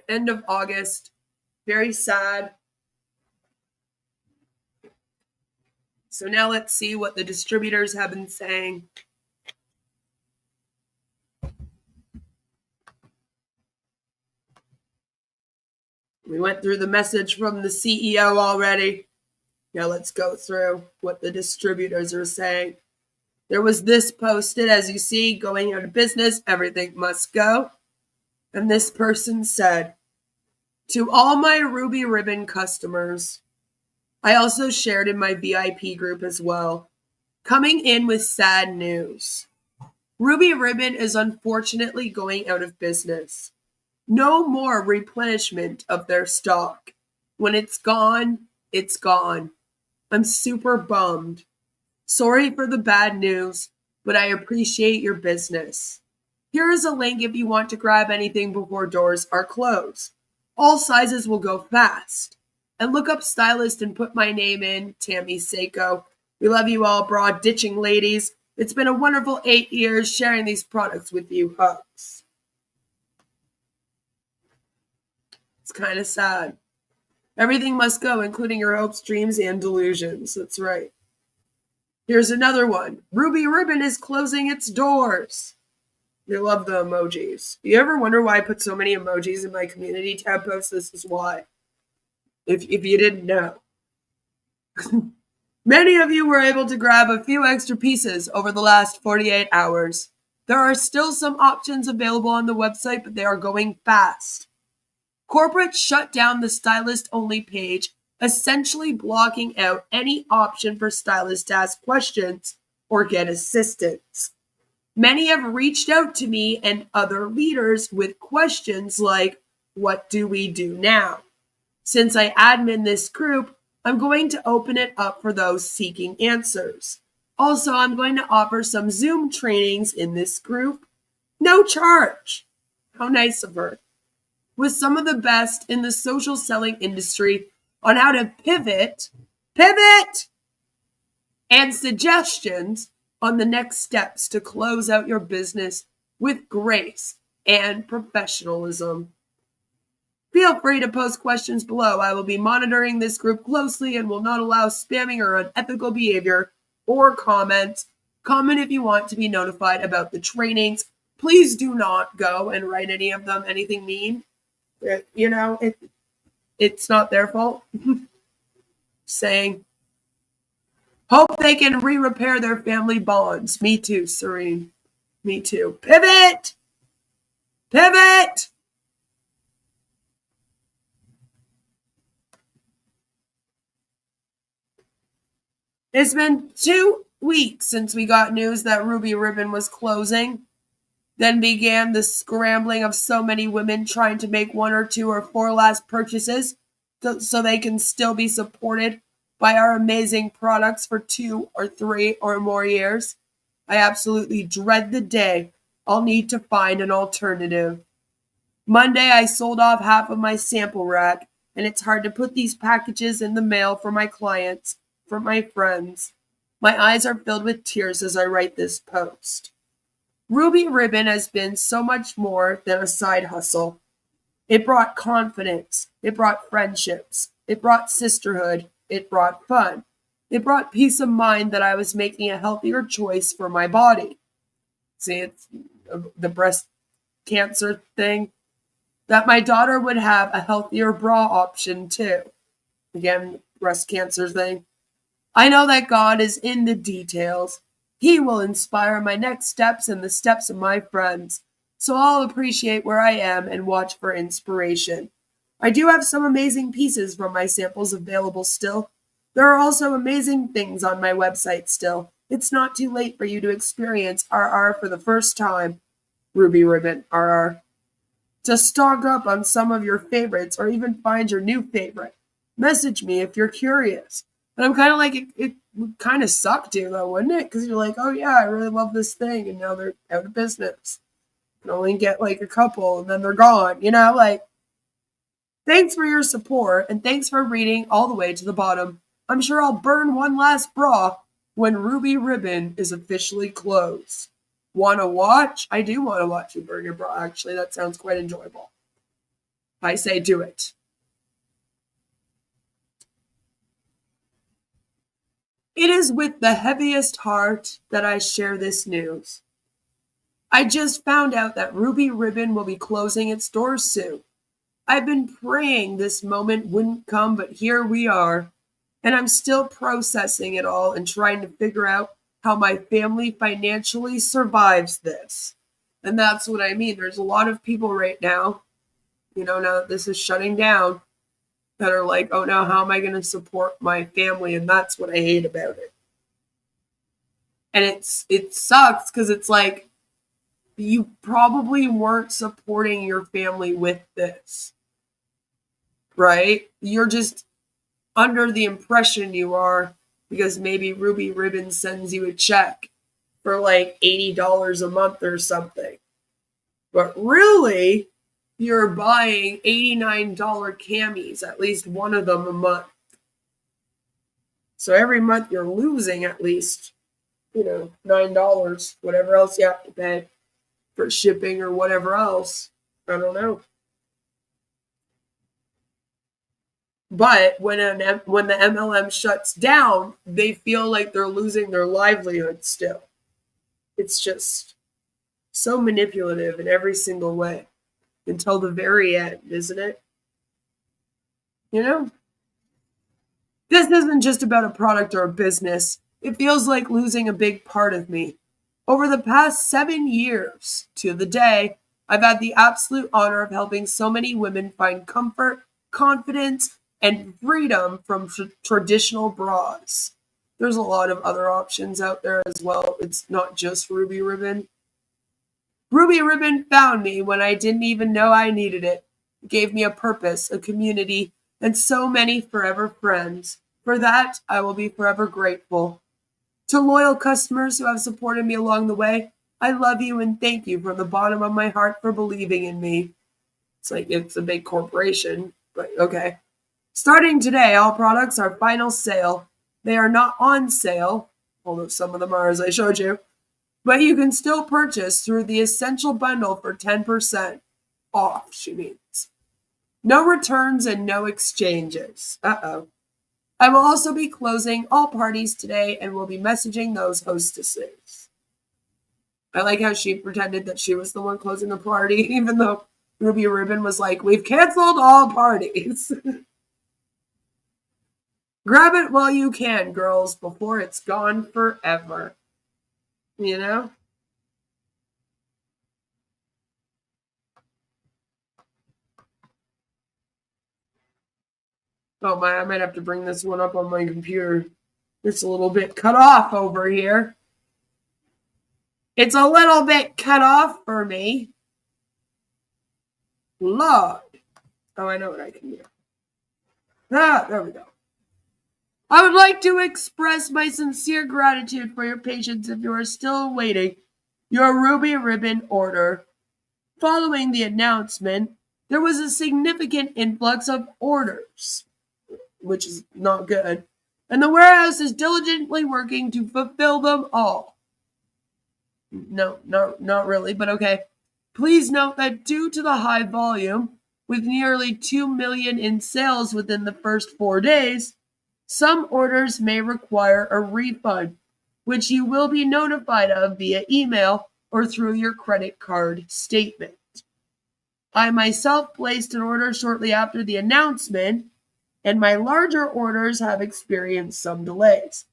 end of August. Very sad. So now let's see what the distributors have been saying. We went through the message from the CEO already. Now let's go through what the distributors are saying. There was this posted, as you see, going out of business, everything must go. And this person said, to all my Ruby Ribbon customers, I also shared in my VIP group as well, coming in with sad news. Ruby Ribbon is unfortunately going out of business. No more replenishment of their stock. When it's gone, it's gone. I'm super bummed. Sorry for the bad news, but I appreciate your business. Here is a link if you want to grab anything before doors are closed. All sizes will go fast. And look up Stylist and put my name in, Tammy Seiko. We love you all, broad ditching ladies. It's been a wonderful 8 years sharing these products with you. Hugs. It's kind of sad. Everything must go, including your hopes, dreams, and delusions. That's right. Here's another one. Ruby Ribbon is closing its doors. They love the emojis. You ever wonder why I put so many emojis in my community tab posts? This is why. If you didn't know. Many of you were able to grab a few extra pieces over the last 48 hours. There are still some options available on the website, but they are going fast. Corporate shut down the Stylist only page, essentially blocking out any option for stylists to ask questions or get assistance. Many have reached out to me and other leaders with questions like, what do we do now? Since I admin this group, I'm going to open it up for those seeking answers. Also, I'm going to offer some Zoom trainings in this group. No charge. How nice of her. With some of the best in the social selling industry on how to pivot, and suggestions on the next steps to close out your business with grace and professionalism. Feel free to post questions below. I will be monitoring this group closely and will not allow spamming or unethical behavior or comments. Comment if you want to be notified about the Please do not go and write any of them anything mean. It's not their fault. Saying, hope they can re-repair their family bonds. Me too, Serene. Me too. Pivot! Pivot! It's been 2 weeks since we got news that Ruby Ribbon was closing. Then began the scrambling of so many women trying to make 1 or 2 or 4 last purchases so they can still be supported by our amazing products for 2 or 3 or more years. I absolutely dread the day I'll need to find an alternative. Monday, I sold off half of my sample rack, and it's hard to put these packages in the mail for my clients, for my friends. My eyes are filled with tears as I write this post. Ruby Ribbon has been so much more than a side hustle. It brought confidence. It brought friendships. It brought sisterhood. It brought fun. It brought peace of mind that I was making a healthier choice for my body. See, it's the breast cancer thing. That my daughter would have a healthier bra option too. Again, breast cancer thing. I know that God is in the details. He will inspire my next steps and the steps of my friends. So I'll appreciate where I am and watch for inspiration. I do have some amazing pieces from my samples available still. There are also amazing things on my website still. It's not too late for you to experience RR for the first time. Ruby Ribbon, RR. To stock up on some of your favorites or even find your new favorite. Message me if you're curious. And I'm kind of like, it would kind of suck to, though, wouldn't it? Because you're like, oh yeah, I really love this thing, and now they're out of business. You can only get like a couple, and then they're gone, like. Thanks for your support, and thanks for reading all the way to the bottom. I'm sure I'll burn one last bra when Ruby Ribbon is officially closed. Wanna watch? I do want to watch you burn your bra, actually. That sounds quite enjoyable. I say do it. It is with the heaviest heart that I share this news. I just found out that Ruby Ribbon will be closing its doors soon. I've been praying this moment wouldn't come, but here we are. And I'm still processing it all and trying to figure out how my family financially survives this. And that's what I mean. There's a lot of people right now, now that this is shutting down, that are like, oh no, how am I going to support my family? And that's what I hate about it. And it sucks because it's like, you probably weren't supporting your family with this, right? You're just under the impression you are because maybe Ruby Ribbon sends you a check for like $80 a month or something. But really, you're buying $89 camis, at least one of them a month. So every month you're losing at least, $9, whatever else you have to pay for shipping or whatever else. I don't know. But when the MLM shuts down, they feel like they're losing their livelihood still. It's just so manipulative in every single way until the very end, isn't it? This isn't just about a product or a business. It feels like losing a big part of me. Over the past 7 years to the day, I've had the absolute honor of helping so many women find comfort, confidence, and freedom from traditional bras. There's a lot of other options out there as well. It's not just Ruby Ribbon. Ruby Ribbon found me when I didn't even know I needed it. It gave me a purpose, a community, and so many forever friends. For that, I will be forever grateful. To loyal customers who have supported me along the way, I love you and thank you from the bottom of my heart for believing in me. It's like it's a big corporation, but okay. Starting today, all products are final sale. They are not on sale, although some of them are, as I showed you, but you can still purchase through the Essential Bundle for 10% off, she means. No returns and no exchanges. Uh-oh. I will also be closing all parties today and will be messaging those hostesses. I like how she pretended that she was the one closing the party, even though Ruby Ribbon was like, we've canceled all parties. Grab it while you can, girls, before it's gone forever. Oh my, I might have to bring this one up on my computer. It's a little bit cut off over here. It's a little bit cut off for me. Lord. Oh, I know what I can do. There we go. I would like to express my sincere gratitude for your patience if you are still awaiting your Ruby Ribbon order. Following the announcement, there was a significant influx of orders, which is not good, and the warehouse is diligently working to fulfill them all. No, not really, but okay. Please note that due to the high volume, with nearly 2 million in sales within the first 4 days, some orders may require a refund, which you will be notified of via email or through your credit card statement. I myself placed an order shortly after the announcement, and my larger orders have experienced some delays.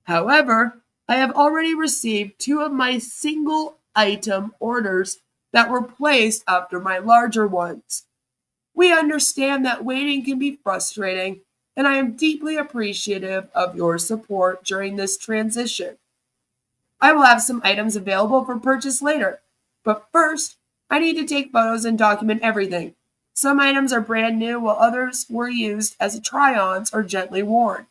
However, I have already received 2 of my single item orders that were placed after my larger ones. We understand that waiting can be frustrating, and I am deeply appreciative of your support during this transition. I will have some items available for purchase later, but first, I need to take photos and document everything. Some items are brand new, while others were used as try-ons or gently worn.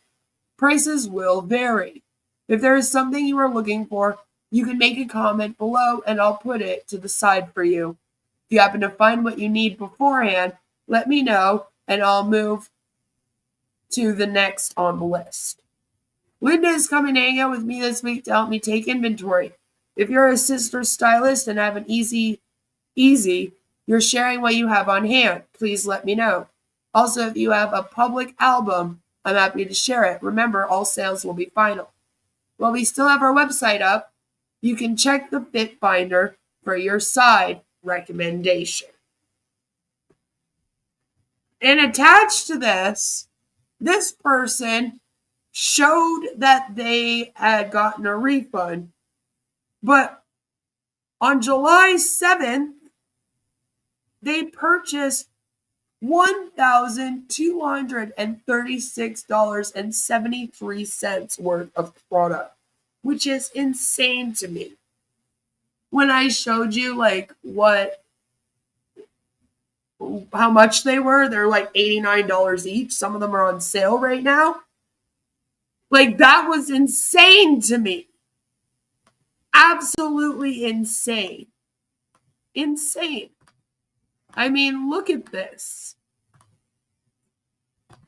Prices will vary. If there is something you are looking for, you can make a comment below and I'll put it to the side for you. If you happen to find what you need beforehand, let me know and I'll move to the next on the list. Linda is coming to hang out with me this week to help me take inventory. If you're a sister stylist and have an easy, you're sharing what you have on hand, please let me know. Also, if you have a public album, I'm happy to share it. Remember, all sales will be final. While we still have our website up, you can check the Fit Finder for your side recommendation. And attached to this person showed that they had gotten a refund, but on July 7th, they purchased $1,236.73 worth of product, which is insane to me. When I showed you how much they were, they're like $89 each. Some of them are on sale right now. That was insane to me. Absolutely insane. Insane. I mean, look at this.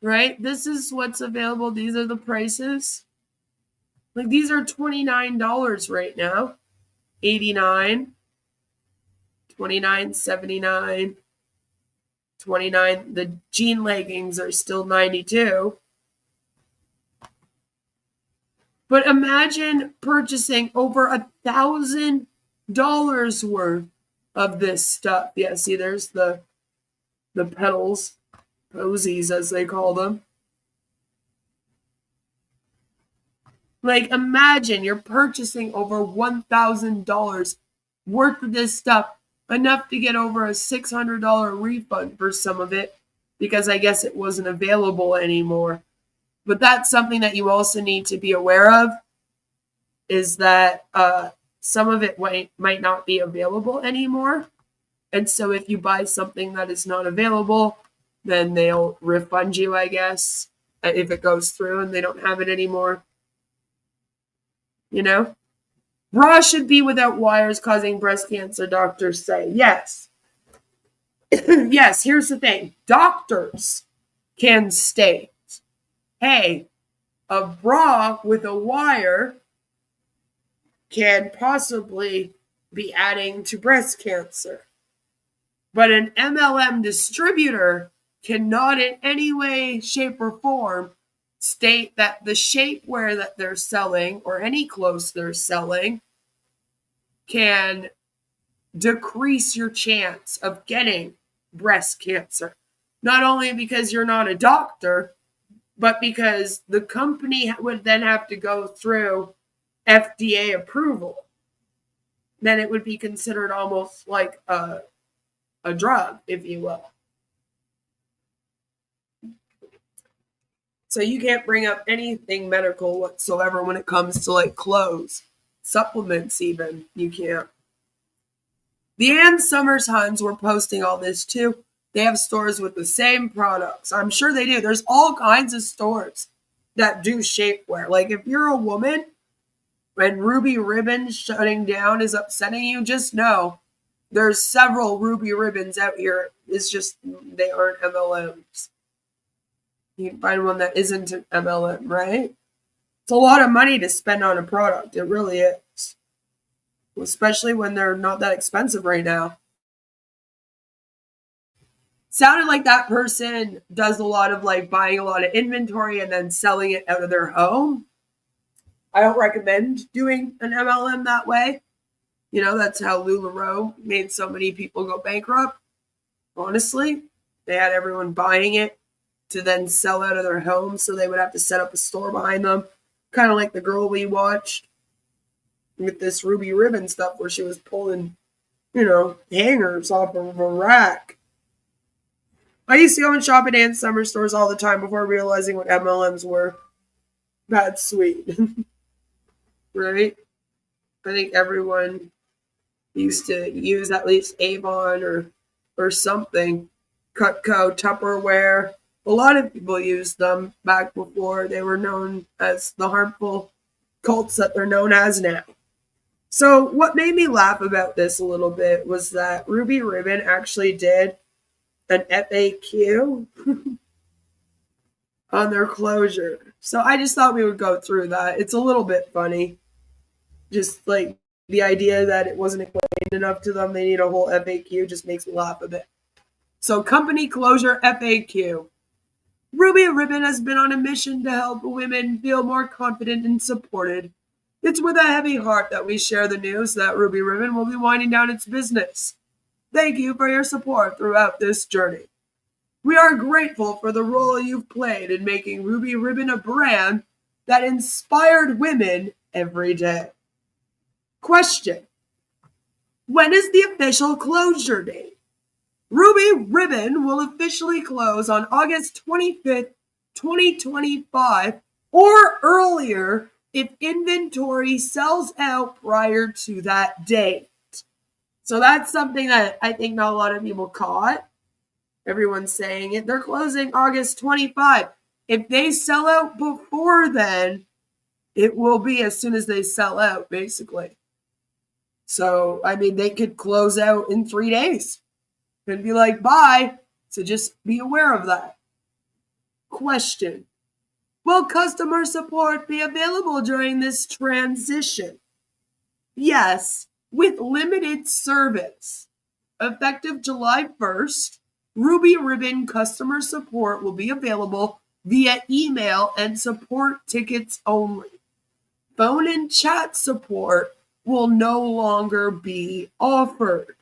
Right? This is what's available. These are the prices. These are $29 right now. $89, $29.79, $29. The jean leggings are still $92. But imagine purchasing over $1,000 worth of this stuff. Yeah, see, there's the pedals, posies as they call them. Imagine you're purchasing over $1,000 worth of this stuff, enough to get over a $600 refund for some of it, because I guess it wasn't available anymore. But that's something that you also need to be aware of, is that some of it might not be available anymore. And so if you buy something that is not available, then they'll refund you, I guess, if it goes through and they don't have it anymore. Bra should be without wires causing breast cancer, doctors say. Yes. Yes, here's the thing. Doctors can state, hey, a bra with a wire can possibly be adding to breast cancer. But an MLM distributor cannot in any way, shape, or form state that the shapewear that they're selling or any clothes they're selling can decrease your chance of getting breast cancer. Not only because you're not a doctor, but because the company would then have to go through FDA approval. Then it would be considered almost like a drug, if you will. So you can't bring up anything medical whatsoever when it comes to clothes, supplements even. You can't. The Ann Summers-Huns were posting all this too. They have stores with the same products. I'm sure they do. There's all kinds of stores that do shapewear. If you're a woman and Ruby Ribbon shutting down is upsetting you, just know there's several Ruby Ribbons out here. It's just they aren't MLMs. You can find one that isn't an MLM, right? It's a lot of money to spend on a product. It really is. Especially when they're not that expensive right now. Sounded like that person does a lot of buying a lot of inventory and then selling it out of their home. I don't recommend doing an MLM that way. That's how LuLaRoe made so many people go bankrupt. Honestly, they had everyone buying it to then sell out of their home, so they would have to set up a store behind them. Kind of like the girl we watched with this Ruby Ribbon stuff where she was pulling, hangers off of a rack. I used to go and shop at Ann Summer stores all the time before realizing what MLMs were. That's sweet. Right? I think everyone used to use at least Avon or something. Cutco, Tupperware. A lot of people used them back before they were known as the harmful cults that they're known as now. So what made me laugh about this a little bit was that Ruby Ribbon actually did an FAQ on their closure. So I just thought we would go through that. It's a little bit funny. Just like the idea that it wasn't explained enough to them, they need a whole FAQ, just makes me laugh a bit. So company closure FAQ. Ruby Ribbon has been on a mission to help women feel more confident and supported. It's with a heavy heart that we share the news that Ruby Ribbon will be winding down its business. Thank you for your support throughout this journey. We are grateful for the role you've played in making Ruby Ribbon a brand that inspired women every day. Question: when is the official closure date? Ruby Ribbon will officially close on August 25th, 2025, or earlier if inventory sells out prior to that date. So that's something that I think not a lot of people caught. Everyone's saying it. They're closing August 25. If they sell out before then, it will be as soon as they sell out, basically. So, I mean, they could close out in 3 days and be like, bye. So just be aware of that. Question: will customer support be available during this transition? Yes, with limited service. Effective July 1st, Ruby Ribbon customer support will be available via email and support tickets only. Phone and chat support will no longer be offered,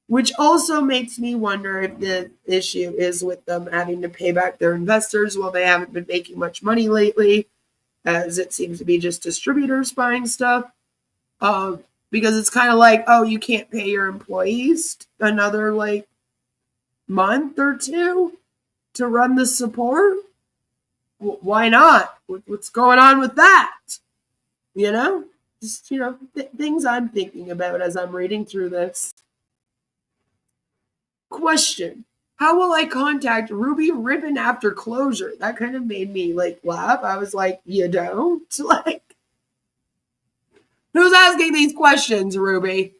which also makes me wonder if the issue is with them having to pay back their investors. Well, they haven't been making much money lately, as it seems to be just distributors buying stuff. Because it's kind of like, oh, you can't pay your employees another like month or two to run the support. Why not? What's going on with that? You know, just things I'm thinking about as I'm reading through this. Question: how will I contact Ruby Ribbon after closure? That kind of made me like laugh. I was like, you don't? Like, who's asking these questions, Ruby?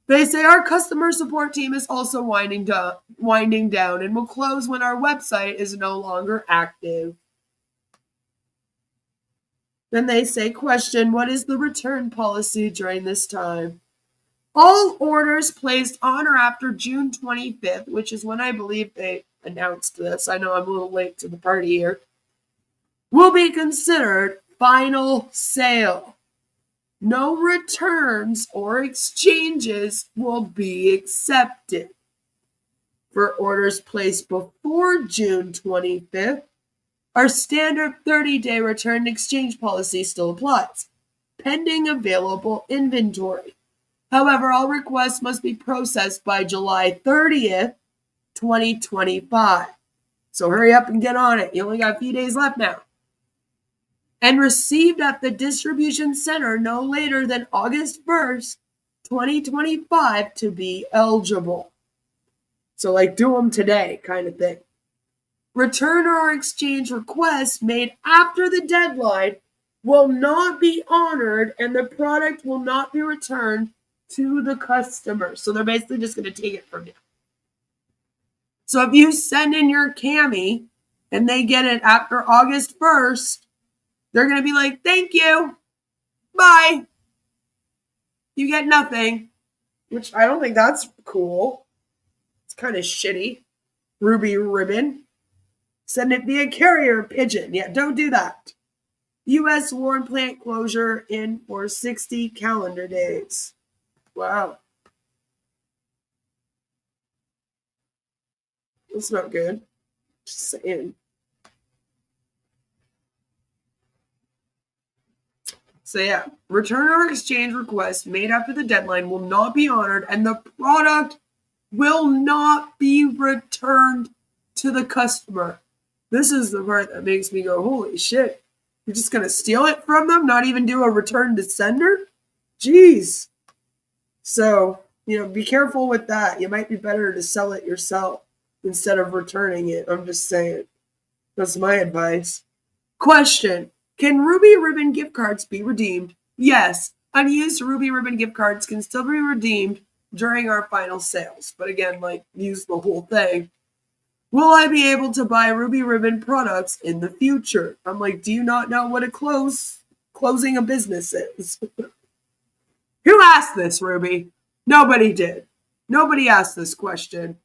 They say our customer support team is also winding down and will close when our website is no longer active. Then they say, question: what is the return policy during this time? All orders placed on or after June 25th, which is when I believe they announced this, I know I'm a little late to the party here, will be considered final sale. No returns or exchanges will be accepted. For orders placed before June 25th, our standard 30-day return and exchange policy still applies, pending available inventory. However, all requests must be processed by July 30th, 2025. So hurry up and get on it. You only got a few days left now. And received at the distribution center no later than August 1st, 2025 to be eligible. So like do them today kind of thing. Return or exchange requests made after the deadline will not be honored and the product will not be returned to the customer. So they're basically just going to take it from you. So if you send in your cami and they get it after August 1st, they're going to be like, thank you. Bye. You get nothing, which I don't think that's cool. It's kind of shitty. Ruby Ribbon. Send it via carrier pigeon. Yeah, don't do that. U.S. Warren plant closure in for 60 calendar days. Wow. That's not good. Just saying. So yeah, return or exchange requests made after the deadline will not be honored and the product will not be returned to the customer. This is the part that makes me go, holy shit. You're just going to steal it from them? Not even do a return to sender? Jeez. So, be careful with that. You might be better to sell it yourself instead of returning it. I'm just saying. That's my advice. Question: can Ruby Ribbon gift cards be redeemed? Yes. Unused Ruby Ribbon gift cards can still be redeemed during our final sales. But again, like, use the whole thing. Will I be able to buy Ruby Ribbon products in the future? I'm like, do you not know what a closing a business is? Who asked this, Ruby? Nobody did. Nobody asked this question.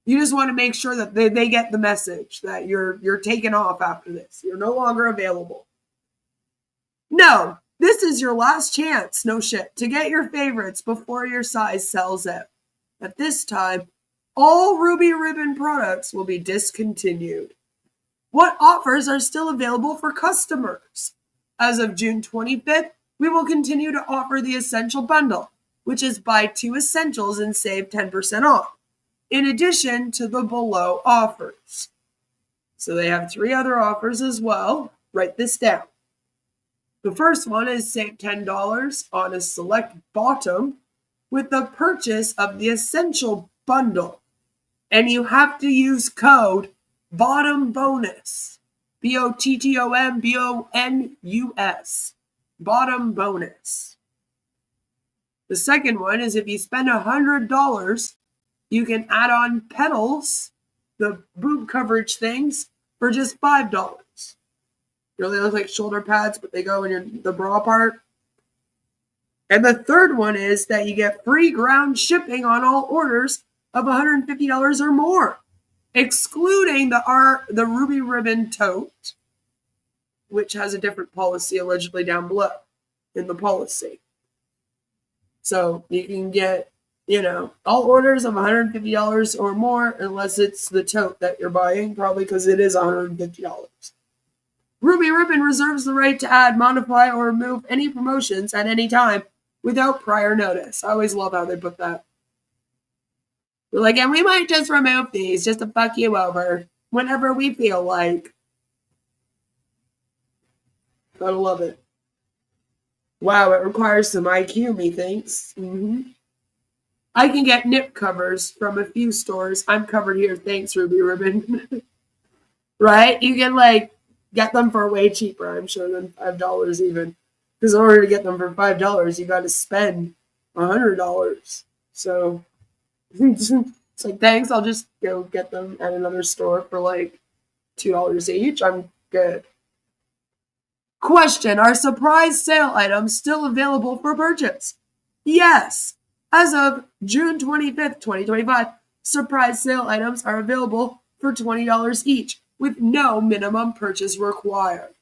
You just want to make sure that they get the message that you're taken off after this. You're no longer available. No, this is your last chance, no shit, to get your favorites before your size sells out. At this time, all Ruby Ribbon products will be discontinued. What offers are still available for customers? As of June 25th, we will continue to offer the Essential Bundle, which is buy 2 essentials and save 10% off, in addition to the below offers. So they have 3 other offers as well. Write this down. The first one is save $10 on a select bottom with the purchase of the Essential Bundle. And you have to use code BOTTOMBONUS. BOTTOMBONUS. Bottom bonus. The second one is if you spend $100, you can add on pedals, the boob coverage things, for just $5. You know, they look like shoulder pads, but they go in the bra part. And the third one is that you get free ground shipping on all orders of $150 or more, excluding the Ruby Ribbon tote, which has a different policy allegedly down below in the policy. So you can get, all orders of $150 or more, unless it's the tote that you're buying, probably because it is $150. Ruby Ribbon reserves the right to add, modify, or remove any promotions at any time without prior notice. I always love how they put that. They're like, and we might just remove these just to fuck you over whenever we feel like. Gotta love it. Wow, it requires some IQ, methinks. I can get nip covers from a few stores. I'm covered here. Thanks, Ruby Ribbon. Right? You can, get them for way cheaper, I'm sure, than $5 even. Because in order to get them for $5, you got to spend $100. So it's like, thanks, I'll just go get them at another store for $2 each. I'm good. Question, are surprise sale items still available for purchase? Yes. As of June 25th, 2025, surprise sale items are available for $20 each, with no minimum purchase required.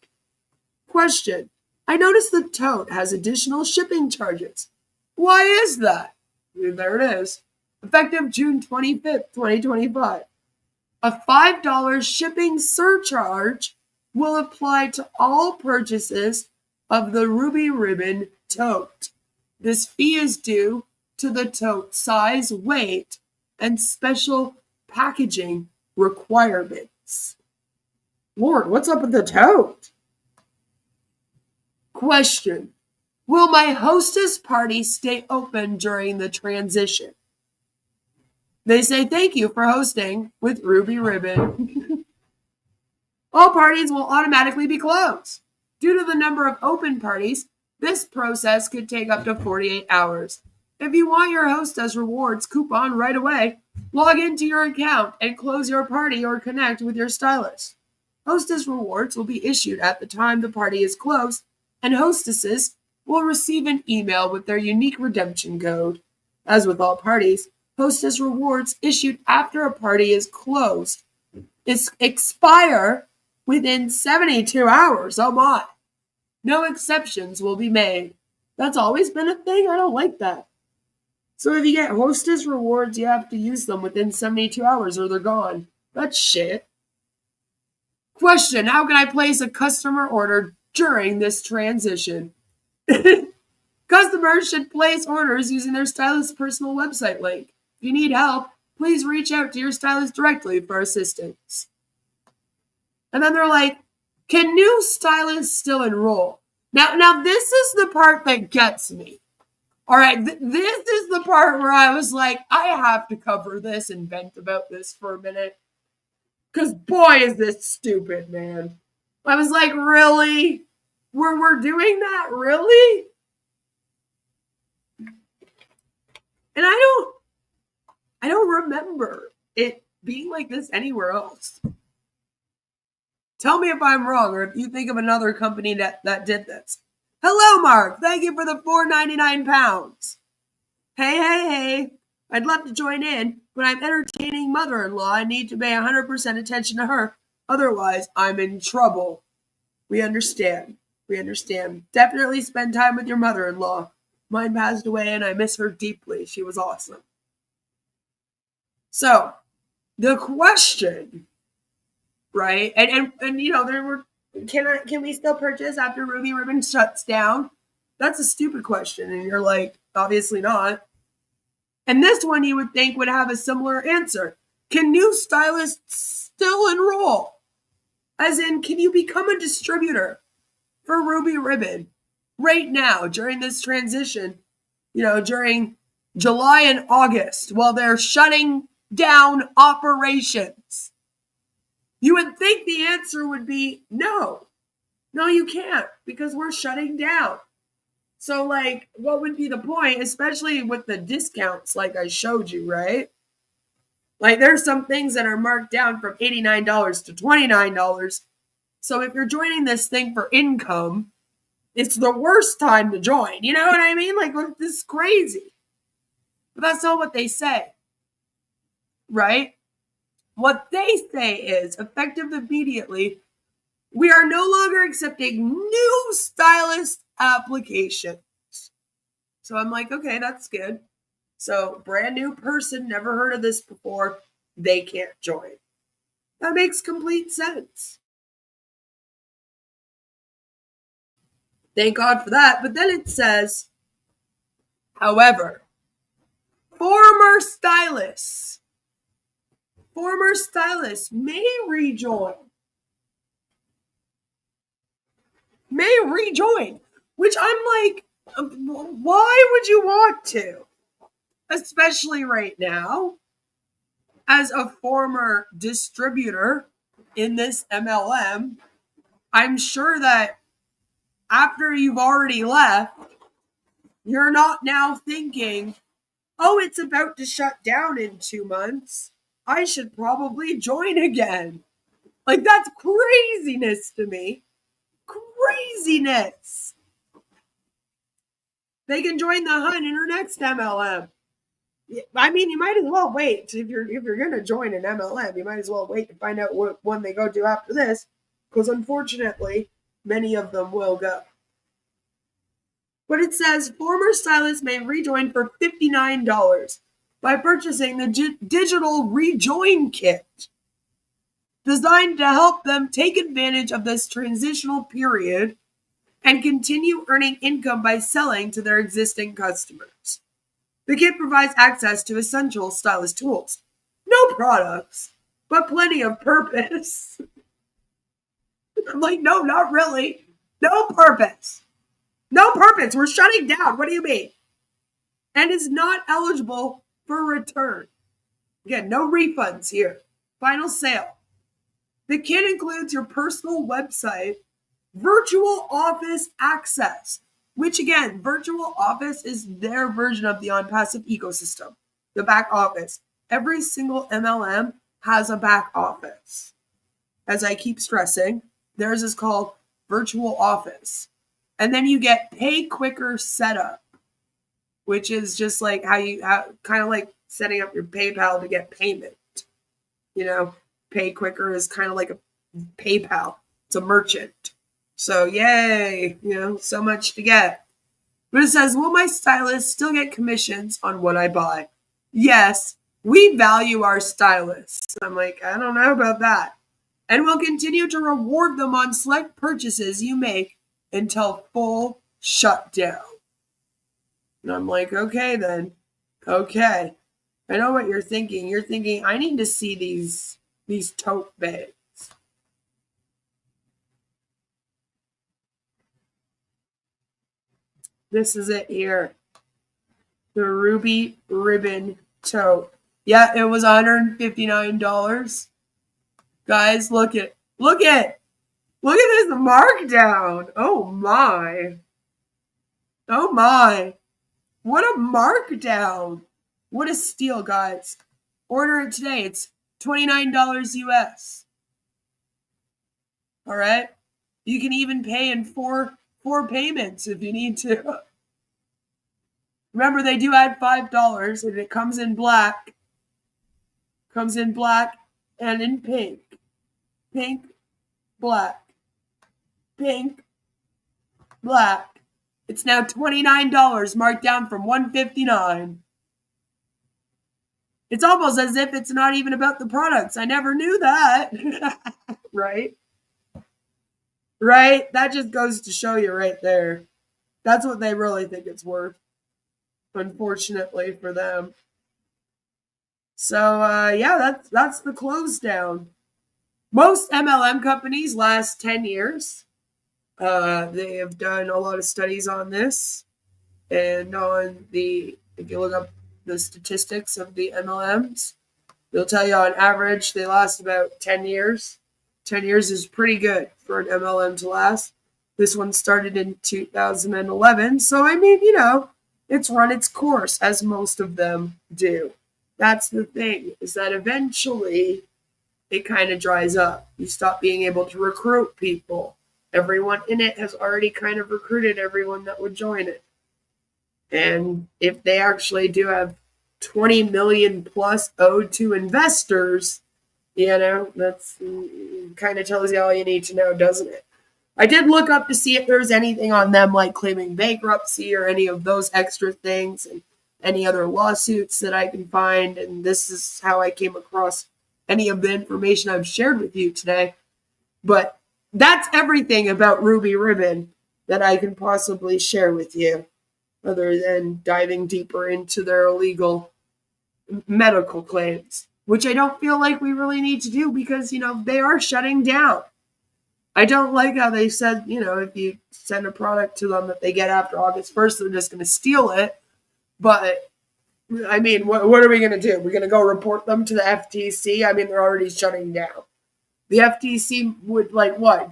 Question, I noticed the tote has additional shipping charges. Why is that? There it is. Effective June 25th, 2025. A $5 shipping surcharge will apply to all purchases of the Ruby Ribbon tote. This fee is due to the tote size, weight, and special packaging requirements. Lord, what's up with the tote? Question, will my hostess party stay open during the transition? They say thank you for hosting with Ruby Ribbon. All parties will automatically be closed. Due to the number of open parties, this process could take up to 48 hours. If you want your hostess rewards coupon right away, log into your account and close your party or connect with your stylist. Hostess rewards will be issued at the time the party is closed, and hostesses will receive an email with their unique redemption code. As with all parties, hostess rewards issued after a party is closed expire within 72 hours. Oh my. No exceptions will be made. That's always been a thing. I don't like that. So if you get hostess rewards, you have to use them within 72 hours or they're gone. That's shit. Question, how can I place a customer order during this transition? Customers should place orders using their stylist's personal website link. If you need help, please reach out to your stylist directly for assistance. And then they're like, can new stylists still enroll? Now this is the part that gets me. All right, this is the part where I was like, I have to cover this and vent about this for a minute. Because boy, is this stupid, man. I was like, really? We're doing that? Really? And I don't remember it being like this anywhere else. Tell me if I'm wrong, or if you think of another company that did this. Hello, Mark. Thank you for the £4.99. Hey. I'd love to join in, but I'm entertaining mother-in-law. I need to pay 100% attention to her. Otherwise, I'm in trouble. We understand. Definitely spend time with your mother-in-law. Mine passed away, and I miss her deeply. She was awesome. So, the question, right? And you know, there were, can we still purchase after Ruby Ribbon shuts down? That's a stupid question, and you're like, obviously not. And this one you would think would have a similar answer. Can new stylists still enroll? As in, can you become a distributor for Ruby Ribbon right now during this transition, you know, during July and August while they're shutting down operations? You would think the answer would be no. No, you can't, because we're shutting down. So, like, what would be the point, especially with the discounts like I showed you, right? Like, there's some things that are marked down from $89 to $29. So if you're joining this thing for income, it's the worst time to join. You know what I mean? Like, this is crazy. But that's not what they say, right? What they say is, effective immediately, we are no longer accepting new stylist applications. So I'm like, okay, that's good. So brand new person, never heard of this before, they can't join. That makes complete sense. Thank God for that. But then it says, however, former stylists may rejoin, which I'm like, why would you want to? Especially right now, as a former distributor in this MLM, I'm sure that after you've already left, you're not now thinking, oh, it's about to shut down in 2 months. I should probably join again. Like, that's craziness to me. Craziness. They can join the hunt in her next MLM. I mean, you might as well wait. If you're going to join an MLM, you might as well wait to find out what one they go to after this, because unfortunately, many of them will go. But it says, former stylists may rejoin for $59 by purchasing the digital rejoin kit, designed to help them take advantage of this transitional period and continue earning income by selling to their existing customers. The kit provides access to essential stylist tools. No products, but plenty of purpose. I'm like, no, not really. No purpose. No purpose. We're shutting down. What do you mean? And is not eligible for return. Again, no refunds here. Final sale. The kit includes your personal website, virtual office access, which again, virtual office is their version of the OnPassive ecosystem, the back office. Every single MLM has a back office. As I keep stressing, theirs is called virtual office. And then you get pay quicker setup, which is just like how you kind of like setting up your PayPal to get payment. You know, pay quicker is kind of like a PayPal. It's a merchant. So yay, you know, so much to get. But it says, will my stylist still get commissions on what I buy? Yes, we value our stylists. I'm like, I don't know about that. And we'll continue to reward them on select purchases you make until full shutdown. And I'm like, okay then. Okay. I know what you're thinking. You're thinking, I need to see these tote bags. This is it here. The Ruby Ribbon tote. Yeah, it was $159. Guys, look at this markdown. Oh my. Oh my. What a markdown. What a steal, guys. Order it today. It's $29 US. All right? You can even pay in four payments if you need to. Remember, they do add $5, and it comes in black. Comes in black and in pink. Pink, black. Pink, black. It's now $29, marked down from $159. It's almost as if it's not even about the products. I never knew that. Right? Right? That just goes to show you right there. That's what they really think it's worth. Unfortunately for them. So, yeah, that's the close down. Most MLM companies last 10 years. They have done a lot of studies on this. And if you look up the statistics of the MLMs, they'll tell you on average they last about 10 years. 10 years is pretty good for an MLM to last. This one started in 2011. So, I mean, it's run its course, as most of them do. That's the thing, is that eventually it kind of dries up. You stop being able to recruit people. Everyone in it has already kind of recruited everyone that would join it. And if they actually do have 20 million plus owed to investors, that's kind of tells you all you need to know, doesn't it? I did look up to see if there's anything on them like claiming bankruptcy or any of those extra things and any other lawsuits that I can find. And this is how I came across any of the information I've shared with you today. But that's everything about Ruby Ribbon that I can possibly share with you, other than diving deeper into their illegal medical claims, which I don't feel like we really need to do because, they are shutting down. I don't like how they said, if you send a product to them that they get after August 1st, they're just going to steal it. But, I mean, what are we going to do? We're going to go report them to the FTC? I mean, they're already shutting down. The FTC would,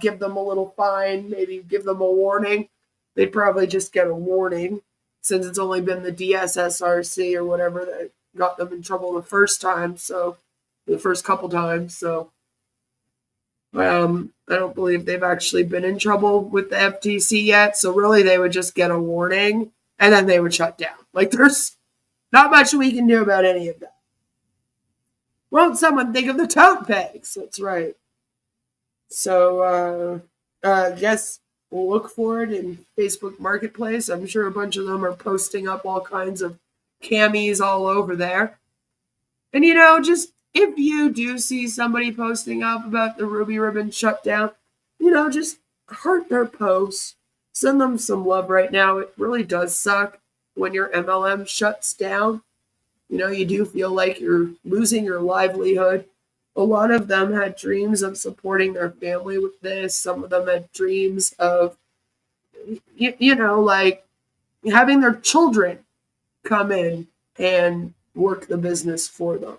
give them a little fine, maybe give them a warning. They'd probably just get a warning, since it's only been the DSSRC or whatever that got them in trouble the first time, so the first couple times. So I don't believe they've actually been in trouble with the FTC yet. So really, they would just get a warning and then they would shut down. There's not much we can do about any of that. Won't someone think of the tote bags? That's right. So I guess we'll look for it in Facebook Marketplace. I'm sure a bunch of them are posting up all kinds of camis all over there. And just if you do see somebody posting up about the Ruby Ribbon shutdown, just heart their posts. Send them some love right now. It really does suck when your MLM shuts down. You do feel like you're losing your livelihood. A lot of them had dreams of supporting their family with this. Some of them had dreams of, having their children come in and work the business for them.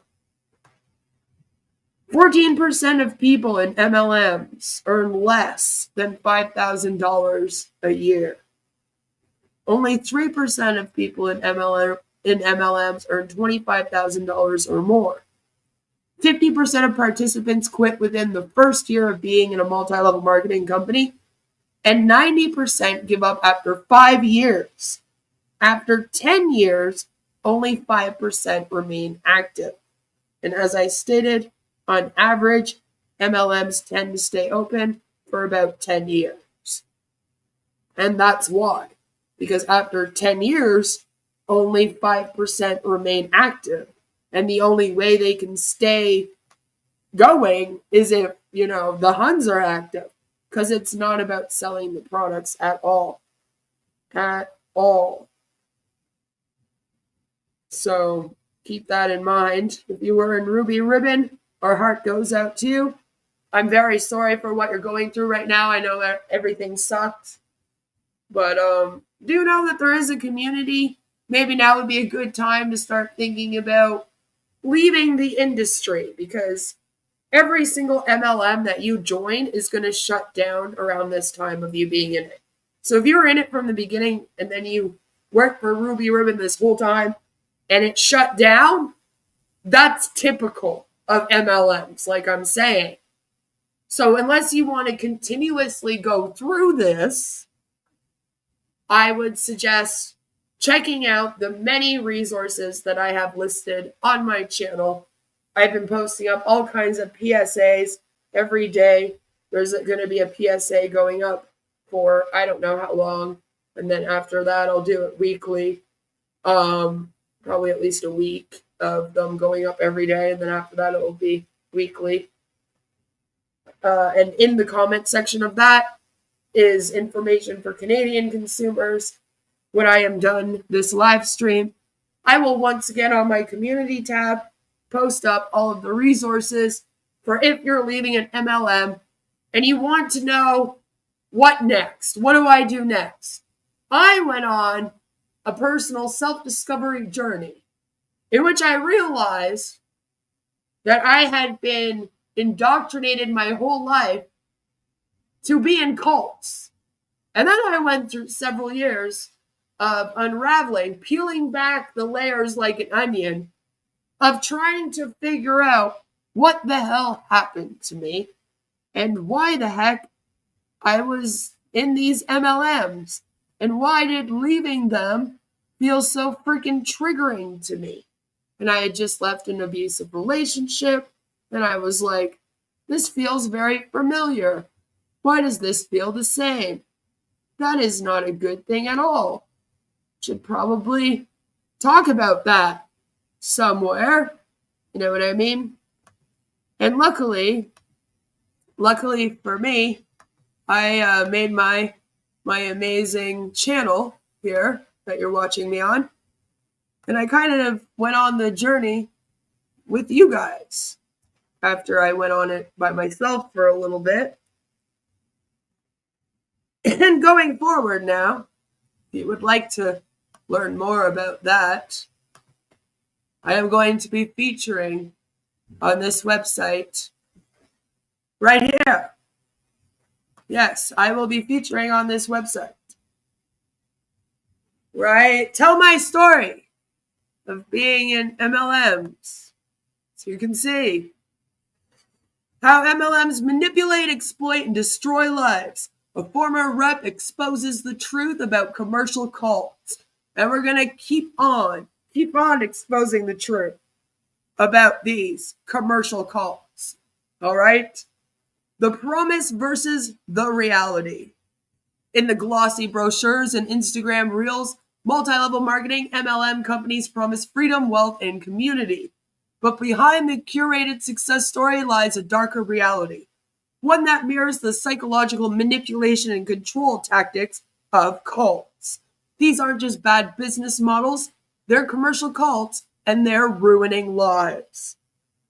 14% of people in MLMs earn less than $5,000 a year. Only 3% of people in MLMs earn $25,000 or more. 50% of participants quit within the first year of being in a multi-level marketing company, and 90% give up after 5 years. After 10 years, only 5% remain active. And as I stated, on average, MLMs tend to stay open for about 10 years. And that's why. Because after 10 years, only 5% remain active. And the only way they can stay going is if, the Huns are active. Because it's not about selling the products at all. At all. So keep that in mind. If you were in Ruby Ribbon, our heart goes out to you. I'm very sorry for what you're going through right now. I know that everything sucks. But do know that there is a community. Maybe now would be a good time to start thinking about leaving the industry, because every single MLM that you join is going to shut down around this time of you being in it. So if you were in it from the beginning and then you worked for Ruby Ribbon this whole time, and it shut down, that's typical of MLMs, like I'm saying. So unless you want to continuously go through this, I would suggest checking out the many resources that I have listed on my channel. I've been posting up all kinds of PSAs every day. There's going to be a PSA going up for I don't know how long. And then after that, I'll do it weekly. Probably at least a week of them going up every day. And then after that, it will be weekly. And in the comment section of that is information for Canadian consumers. When I am done this live stream, I will once again on my community tab post up all of the resources for if you're leaving an MLM and you want to know what next. What do I do next? I went on a personal self-discovery journey in which I realized that I had been indoctrinated my whole life to be in cults. And then I went through several years of unraveling, peeling back the layers like an onion, of trying to figure out what the hell happened to me and why the heck I was in these MLMs and why did leaving them feel so freaking triggering to me. And I had just left an abusive relationship and I was like, this feels very familiar. Why does this feel the same? That is not a good thing at all. Should probably talk about that somewhere. You know what I mean? And luckily for me, I made my amazing channel here that you're watching me on. And I kind of went on the journey with you guys after I went on it by myself for a little bit. And going forward now, if you would like to learn more about that, I am going to be featuring on this website right here. Yes, I will be featuring on this website. Right? Tell my story of being in MLMs. So you can see how MLMs manipulate, exploit, and destroy lives. A former rep exposes the truth about commercial cults. And we're going to keep on exposing the truth about these commercial cults. All right? The promise versus the reality. In the glossy brochures and Instagram reels, multi-level marketing MLM companies promise freedom, wealth, and community. But behind the curated success story lies a darker reality. One that mirrors the psychological manipulation and control tactics of cults. These aren't just bad business models, they're commercial cults, and they're ruining lives.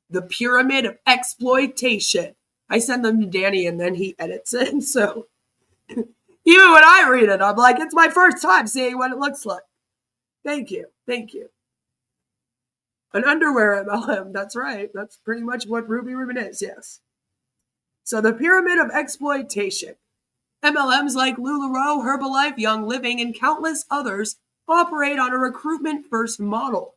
The pyramid of exploitation. I send them to Danny and then he edits it. So even when I read it, I'm like, it's my first time seeing what it looks like. Thank you. An underwear MLM, that's right. That's pretty much what Ruby Ribbon is, yes. So the pyramid of exploitation. MLMs like LuLaRoe, Herbalife, Young Living, and countless others operate on a recruitment-first model.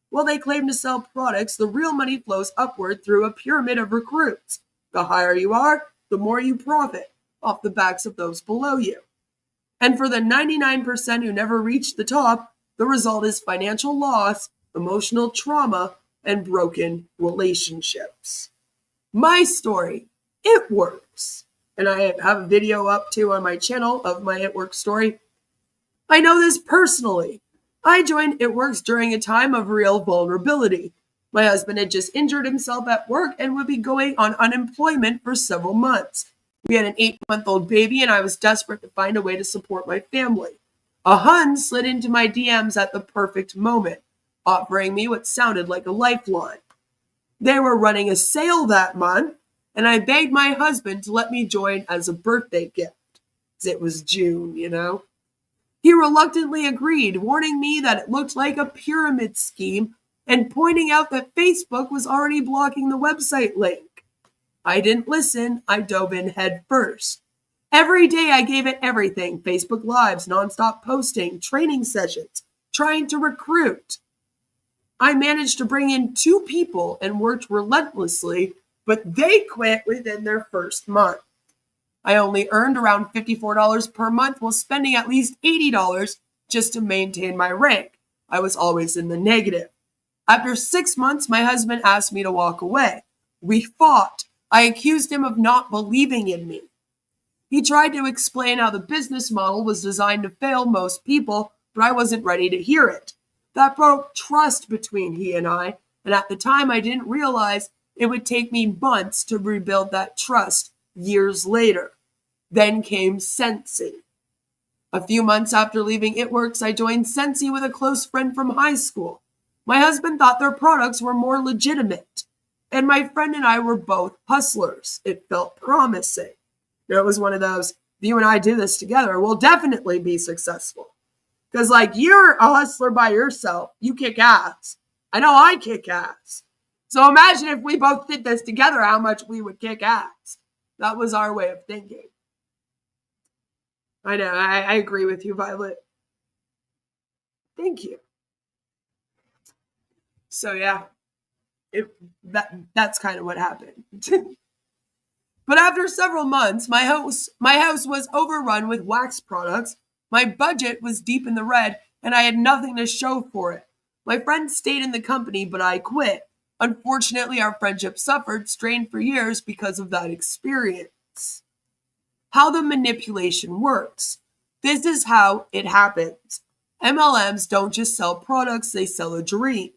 While they claim to sell products, the real money flows upward through a pyramid of recruits. The higher you are, the more you profit off the backs of those below you. And for the 99% who never reach the top, the result is financial loss, emotional trauma, and broken relationships. My story, it works. And I have a video up too on my channel of my It Works story. I know this personally. I joined It Works during a time of real vulnerability. My husband had just injured himself at work and would be going on unemployment for several months. We had an 8-month-old baby and I was desperate to find a way to support my family. A Hun slid into my DMs at the perfect moment, offering me what sounded like a lifeline. They were running a sale that month, and I begged my husband to let me join as a birthday gift. It was June, you know. He reluctantly agreed, warning me that it looked like a pyramid scheme and pointing out that Facebook was already blocking the website link. I didn't listen. I dove in head first. Every day I gave it everything. Facebook Lives, nonstop posting, training sessions, trying to recruit. I managed to bring in 2 people and worked relentlessly, but they quit within their first month. I only earned around $54 per month while spending at least $80 just to maintain my rank. I was always in the negative. After 6 months, my husband asked me to walk away. We fought. I accused him of not believing in me. He tried to explain how the business model was designed to fail most people, but I wasn't ready to hear it. That broke trust between he and I, and at the time I didn't realize it would take me months to rebuild that trust years later. Then came Scentsy. A few months after leaving It Works, I joined Scentsy with a close friend from high school. My husband thought their products were more legitimate, and my friend and I were both hustlers. It felt promising. It was one of those, if you and I do this together, we'll definitely be successful. Because, like, you're a hustler by yourself. You kick ass. I know I kick ass. So imagine if we both did this together, how much we would kick ass. That was our way of thinking. I know, I agree with you, Violet. Thank you. So, yeah, that's kind of what happened. But after several months, my house was overrun with wax products. My budget was deep in the red, and I had nothing to show for it. My friend stayed in the company, but I quit. Unfortunately, our friendship suffered, strained for years because of that experience. How the manipulation works. This is how it happens. MLMs don't just sell products, they sell a dream.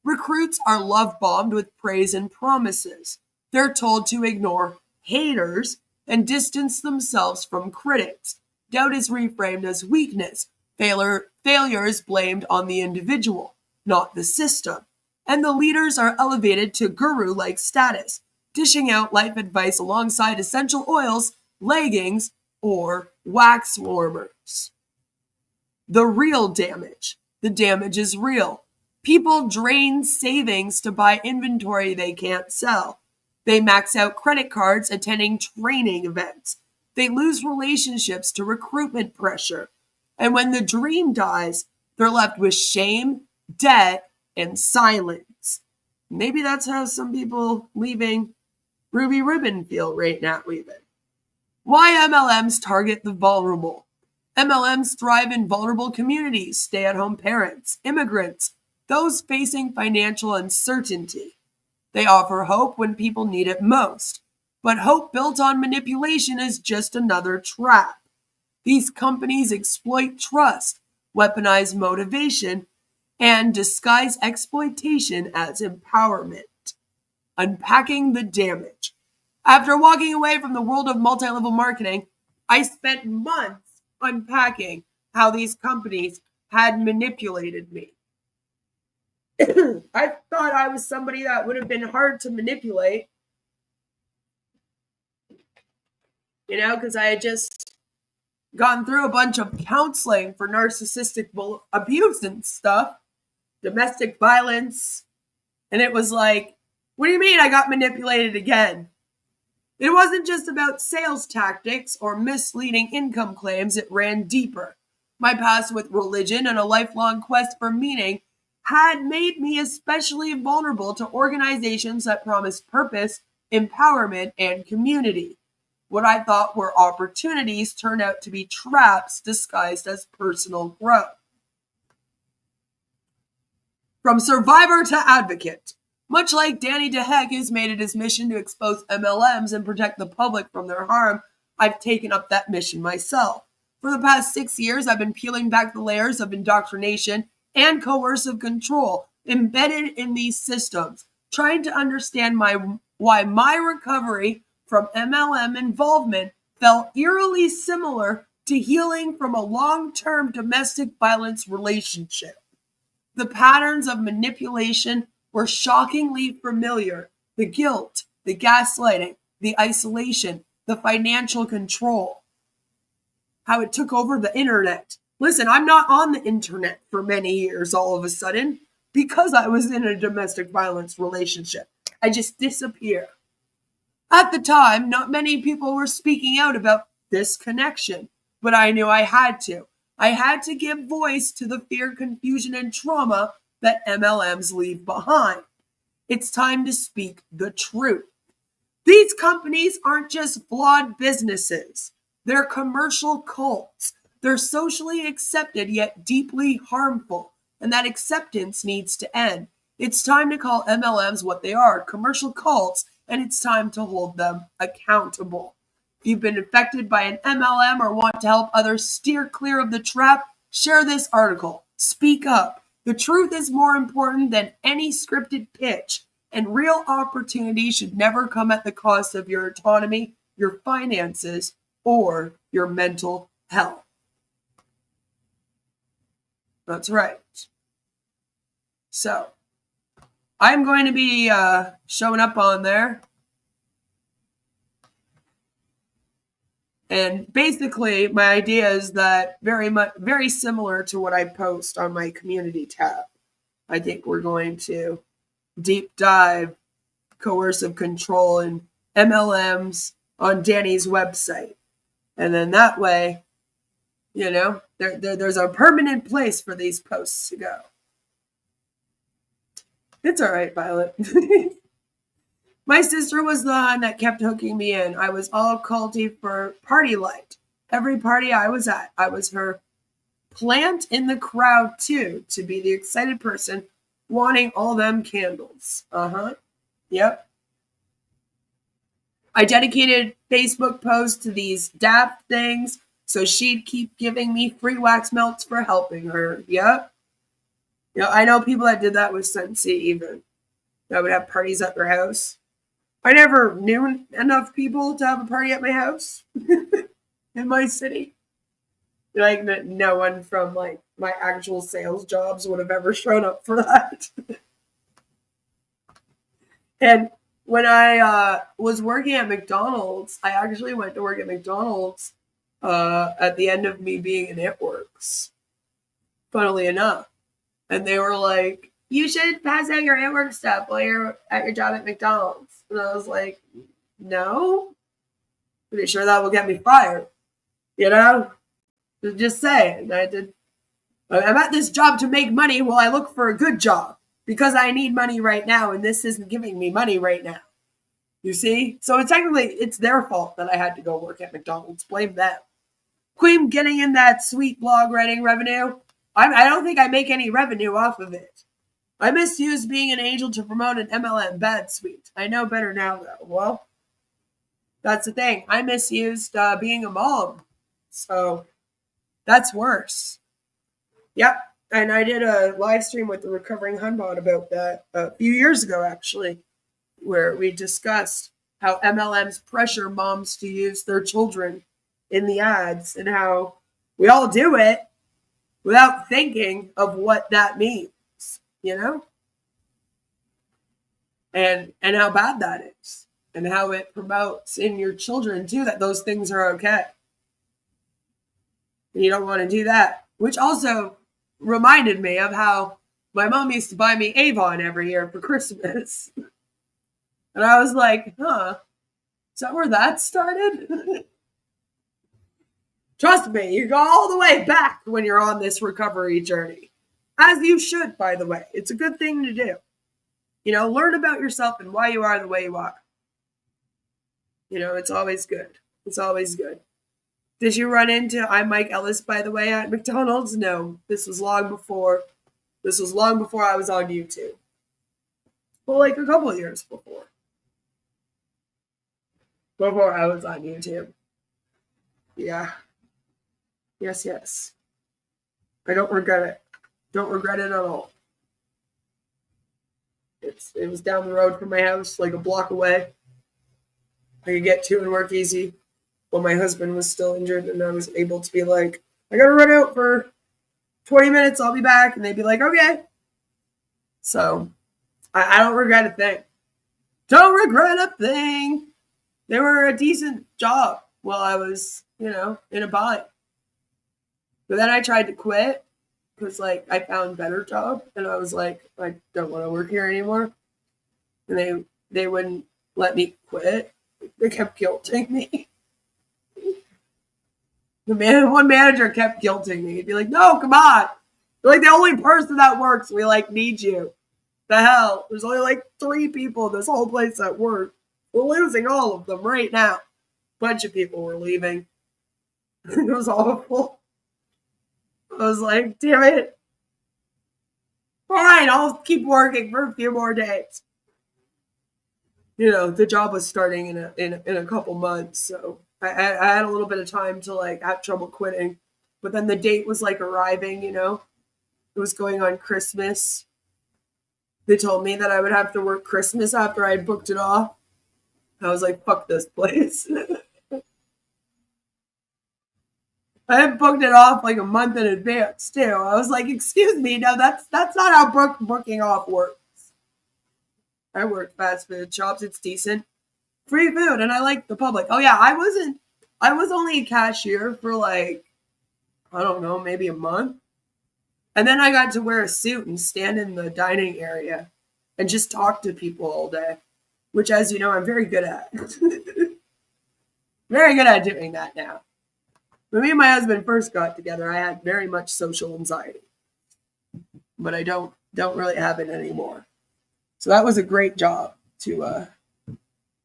Recruits are love-bombed with praise and promises. They're told to ignore haters and distance themselves from critics. Doubt is reframed as weakness. Failure is blamed on the individual, not the system. And the leaders are elevated to guru-like status, dishing out life advice alongside essential oils, leggings, or wax warmers. The real damage. The damage is real. People drain savings to buy inventory they can't sell. They max out credit cards attending training events. They lose relationships to recruitment pressure. And when the dream dies, they're left with shame, debt, and silence. Maybe that's how some people leaving Ruby Ribbon feel right now, even. Why MLMs target the vulnerable? MLMs thrive in vulnerable communities, stay-at-home parents, immigrants, those facing financial uncertainty. They offer hope when people need it most. But hope built on manipulation is just another trap. These companies exploit trust, weaponize motivation, and disguise exploitation as empowerment. Unpacking the damage. After walking away from the world of multi-level marketing, I spent months unpacking how these companies had manipulated me. I thought I was somebody that would have been hard to manipulate, because I had just gone through a bunch of counseling for narcissistic abuse and stuff, domestic violence, and it was like, what do you mean I got manipulated again? It wasn't just about sales tactics or misleading income claims, it ran deeper. My past with religion and a lifelong quest for meaning had made me especially vulnerable to organizations that promised purpose, empowerment, and community. What I thought were opportunities turned out to be traps disguised as personal growth. From survivor to advocate. Much like Danny DeHeck, who's made it his mission to expose MLMs and protect the public from their harm, I've taken up that mission myself. For the past 6 years, I've been peeling back the layers of indoctrination and coercive control embedded in these systems, trying to understand why my recovery from MLM involvement felt eerily similar to healing from a long-term domestic violence relationship. The patterns of manipulation were shockingly familiar. The guilt, the gaslighting, the isolation, the financial control. How it took over the internet. Listen, I'm not on the internet for many years all of a sudden because I was in a domestic violence relationship. I just disappear. At the time, not many people were speaking out about this connection, but I knew I had to. I had to give voice to the fear, confusion, and trauma that MLMs leave behind. It's time to speak the truth. These companies aren't just flawed businesses. They're commercial cults. They're socially accepted yet deeply harmful, and that acceptance needs to end. It's time to call MLMs what they are, commercial cults, and it's time to hold them accountable. If you've been affected by an MLM or want to help others steer clear of the trap, share this article. Speak up. The truth is more important than any scripted pitch, and real opportunity should never come at the cost of your autonomy, your finances, or your mental health. That's right. So, I'm going to be showing up on there. And basically, my idea is that very similar to what I post on my community tab. I think we're going to deep dive coercive control and MLMs on Danny's website. And then that way, you know, there's a permanent place for these posts to go. It's all right, Violet. My sister was the one that kept hooking me in. I was all culty for party light. Every party I was at, I was her plant in the crowd too, to be the excited person wanting all them candles. Yep. I dedicated Facebook posts to these daft things, so she'd keep giving me free wax melts for helping her. Yep. You know, I know people that did that with Scentsy even. That would have parties at their house. I never knew enough people to have a party at my house in my city. Like, no one from like my actual sales jobs would have ever shown up for that. And when I was working at McDonald's, I actually went to work at McDonald's at the end of me being in It Works, funnily enough. And they were like, you should pass out your It Works stuff while you're at your job at McDonald's. And I was like, no. Pretty sure that will get me fired. You know? Just saying. I'm at this job to make money while I look for a good job. Because I need money right now, and this isn't giving me money right now. You see? So it's their fault that I had to go work at McDonald's. Blame them. Queen getting in that sweet blog writing revenue. I don't think I make any revenue off of it. I misused being an angel to promote an MLM. Bad sweet. I know better now, though. Well, that's the thing. I misused being a mom. So that's worse. Yep. And I did a live stream with the Recovering Hunbot about that a few years ago, actually, where we discussed how MLMs pressure moms to use their children in the ads and how we all do it without thinking of what that means, you know? And how bad that is. And how it promotes in your children, too, that those things are okay. And you don't want to do that. Which also reminded me of how my mom used to buy me Avon every year for Christmas. And I was like, is that where that started? Trust me, you go all the way back when you're on this recovery journey. As you should, by the way. It's a good thing to do. You know, learn about yourself and why you are the way you are. You know, it's always good. It's always good. Did you run into I'm Mike Ellis, by the way, at McDonald's? No, this was long before I was on YouTube. Well, like a couple of years before. Before I was on YouTube. Yeah. Yes. I don't regret it. Don't regret it at all. It was down the road from my house, like a block away. I could get to and work easy. While my husband was still injured, and I was able to be like, I gotta run out for 20 minutes, I'll be back. And they'd be like, okay. So, I don't regret a thing. Don't regret a thing. They were a decent job while I was, in a bind. But then I tried to quit because, I found a better job. And I was like, I don't want to work here anymore. And they wouldn't let me quit. They kept guilting me. One manager kept guilting me. He'd be like, no, come on. You're like the only person that works. We like need you. The hell? There's only like 3 people in this whole place that work. We're losing all of them right now. Bunch of people were leaving. It was awful. I was like, damn it. Fine, I'll keep working for a few more days. You know, the job was starting in a couple months, so I had a little bit of time to like have trouble quitting. But then the date was like arriving, you know. It was going on Christmas. They told me that I would have to work Christmas after I had booked it off. I was like, fuck this place. I had booked it off like a month in advance too. I was like, excuse me, no, that's not how booking off works. I work fast food shops, it's decent. Free food, and I like the public. Oh yeah, I was only a cashier for like, I don't know, maybe a month. And then I got to wear a suit and stand in the dining area and just talk to people all day, which, as you know, I'm very good at. Very good at doing that now. When me and my husband first got together, I had very much social anxiety, but I don't really have it anymore. So that was a great job to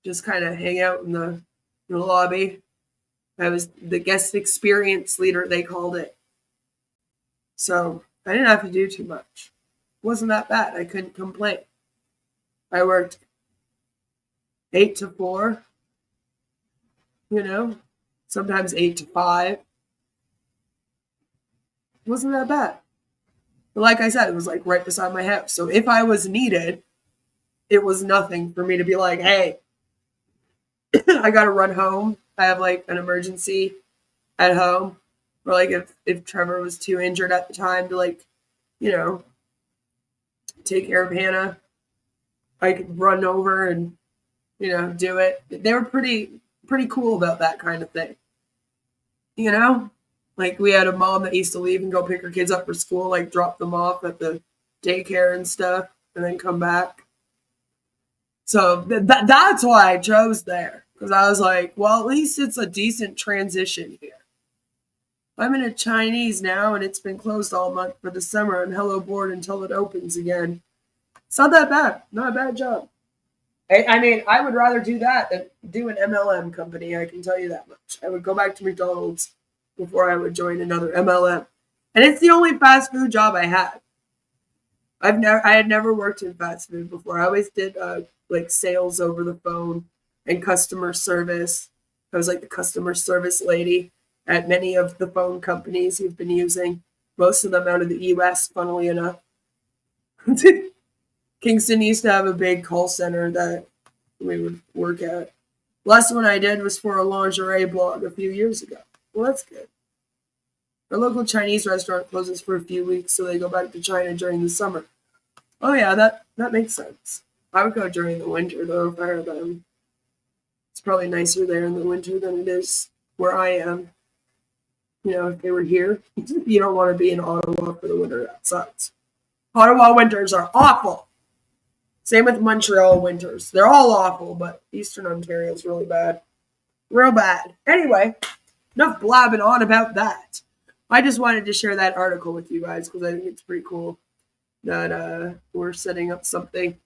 just kind of hang out in the lobby. I was the guest experience leader, they called it. So I didn't have to do too much. It wasn't that bad. I couldn't complain. I worked 8 to 4, you know, sometimes 8 to 5. It wasn't that bad. But like I said, it was like right beside my house. So if I was needed, it was nothing for me to be like, hey, I got to run home. I have like an emergency at home. Or like if Trevor was too injured at the time to like, you know, take care of Hannah, I could run over and, you know, do it. They were pretty cool about that kind of thing. You know? Like we had a mom that used to leave and go pick her kids up for school, like drop them off at the daycare and stuff, and then come back. So that's why I chose there. Because I was like, well, at least it's a decent transition here. I'm in a Chinese now, and it's been closed all month for the summer. I'm hello board until it opens again. It's not that bad. Not a bad job. I mean, I would rather do that than do an MLM company. I can tell you that much. I would go back to McDonald's before I would join another MLM. And it's the only fast food job I had. I had never worked in fast food before. I always did like sales over the phone and customer service. I was like the customer service lady at many of the phone companies you've been using, most of them out of the US, funnily enough. Kingston used to have a big call center that we would work at. Last one I did was for a lingerie blog a few years ago. Well, that's good. Our local Chinese restaurant closes for a few weeks, so they go back to China during the summer. Oh yeah, that makes sense. I would go during the winter, though, if I were them. It's probably nicer there in the winter than it is where I am. You know, if they were here, you don't want to be in Ottawa for the winter. That sucks. Ottawa winters are awful. Same with Montreal winters. They're all awful, but Eastern Ontario is really bad. Real bad. Anyway, enough blabbing on about that. I just wanted to share that article with you guys because I think it's pretty cool that we're setting up something,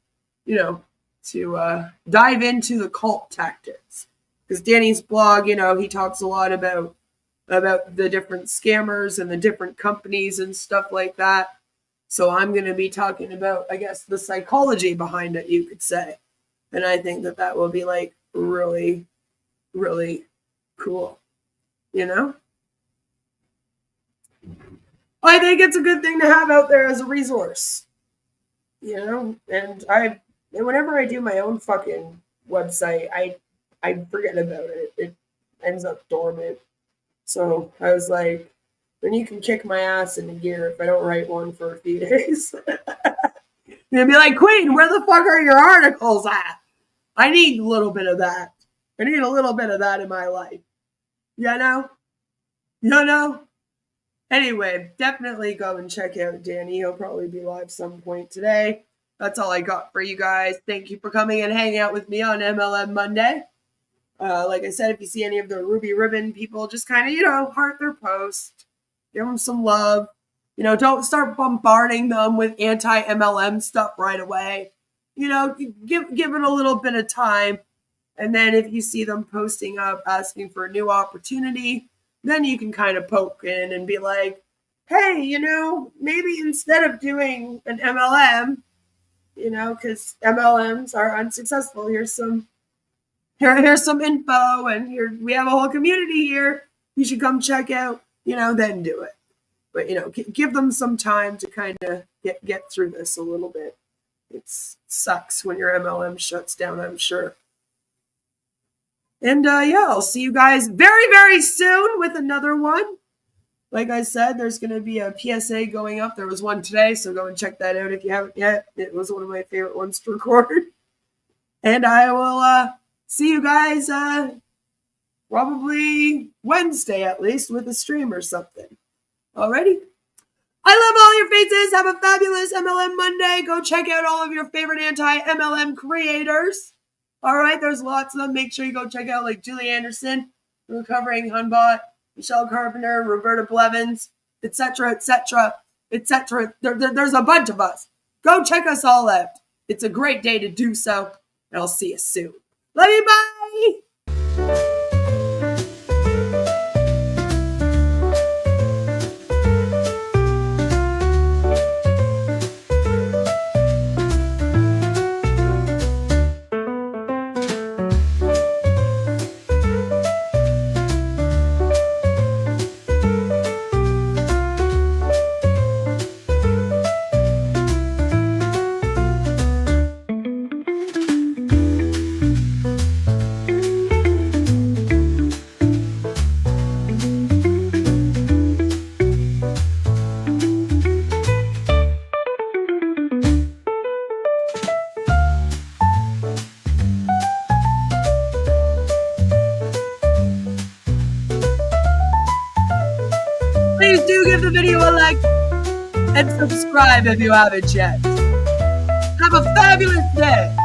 you know, to dive into the cult tactics. Because Danny's blog, you know, he talks a lot about the different scammers and the different companies and stuff like that. So I'm going to be talking about, I guess, the psychology behind it, you could say. And I think that will be like really, really cool. You know? I think it's a good thing to have out there as a resource. You know? And whenever I do my own fucking website, I forget about it. It ends up dormant. So I was like, then you can kick my ass into gear if I don't write one for a few days. You'll be like, Queen, where the fuck are your articles at? I need a little bit of that. I need a little bit of that in my life. You know? You know? Anyway, definitely go and check out Danny. He'll probably be live some point today. That's all I got for you guys. Thank you for coming and hanging out with me on MLM Monday. Like I said, if you see any of the Ruby Ribbon people, just kind of, you know, heart their post. Give them some love. You know, don't start bombarding them with anti-MLM stuff right away. You know, give it a little bit of time. And then if you see them posting up asking for a new opportunity, then you can kind of poke in and be like, hey, you know, maybe instead of doing an MLM, you know, because MLMs are unsuccessful, here's some info, and we have a whole community here. You should come check out, you know, then do it. But, you know, give them some time to kind of get through this a little bit. It sucks when your MLM shuts down, I'm sure. And yeah, I'll see you guys very, very soon with another one. Like I said, there's going to be a PSA going up. There was one today, so go and check that out if you haven't yet. It was one of my favorite ones to record. And I will see you guys probably Wednesday at least with a stream or something. Alrighty? I love all your faces. Have a fabulous MLM Monday. Go check out all of your favorite anti-MLM creators. All right, there's lots of them. Make sure you go check out like Julie Anderson, Recovering Hunbot, Michelle Carpenter, Roberta Blevins, etc., etc., etc. There's a bunch of us. Go check us all out. It's a great day to do so, and I'll see you soon. Love you, bye! Please do give the video a like and subscribe if you haven't yet. Have a fabulous day.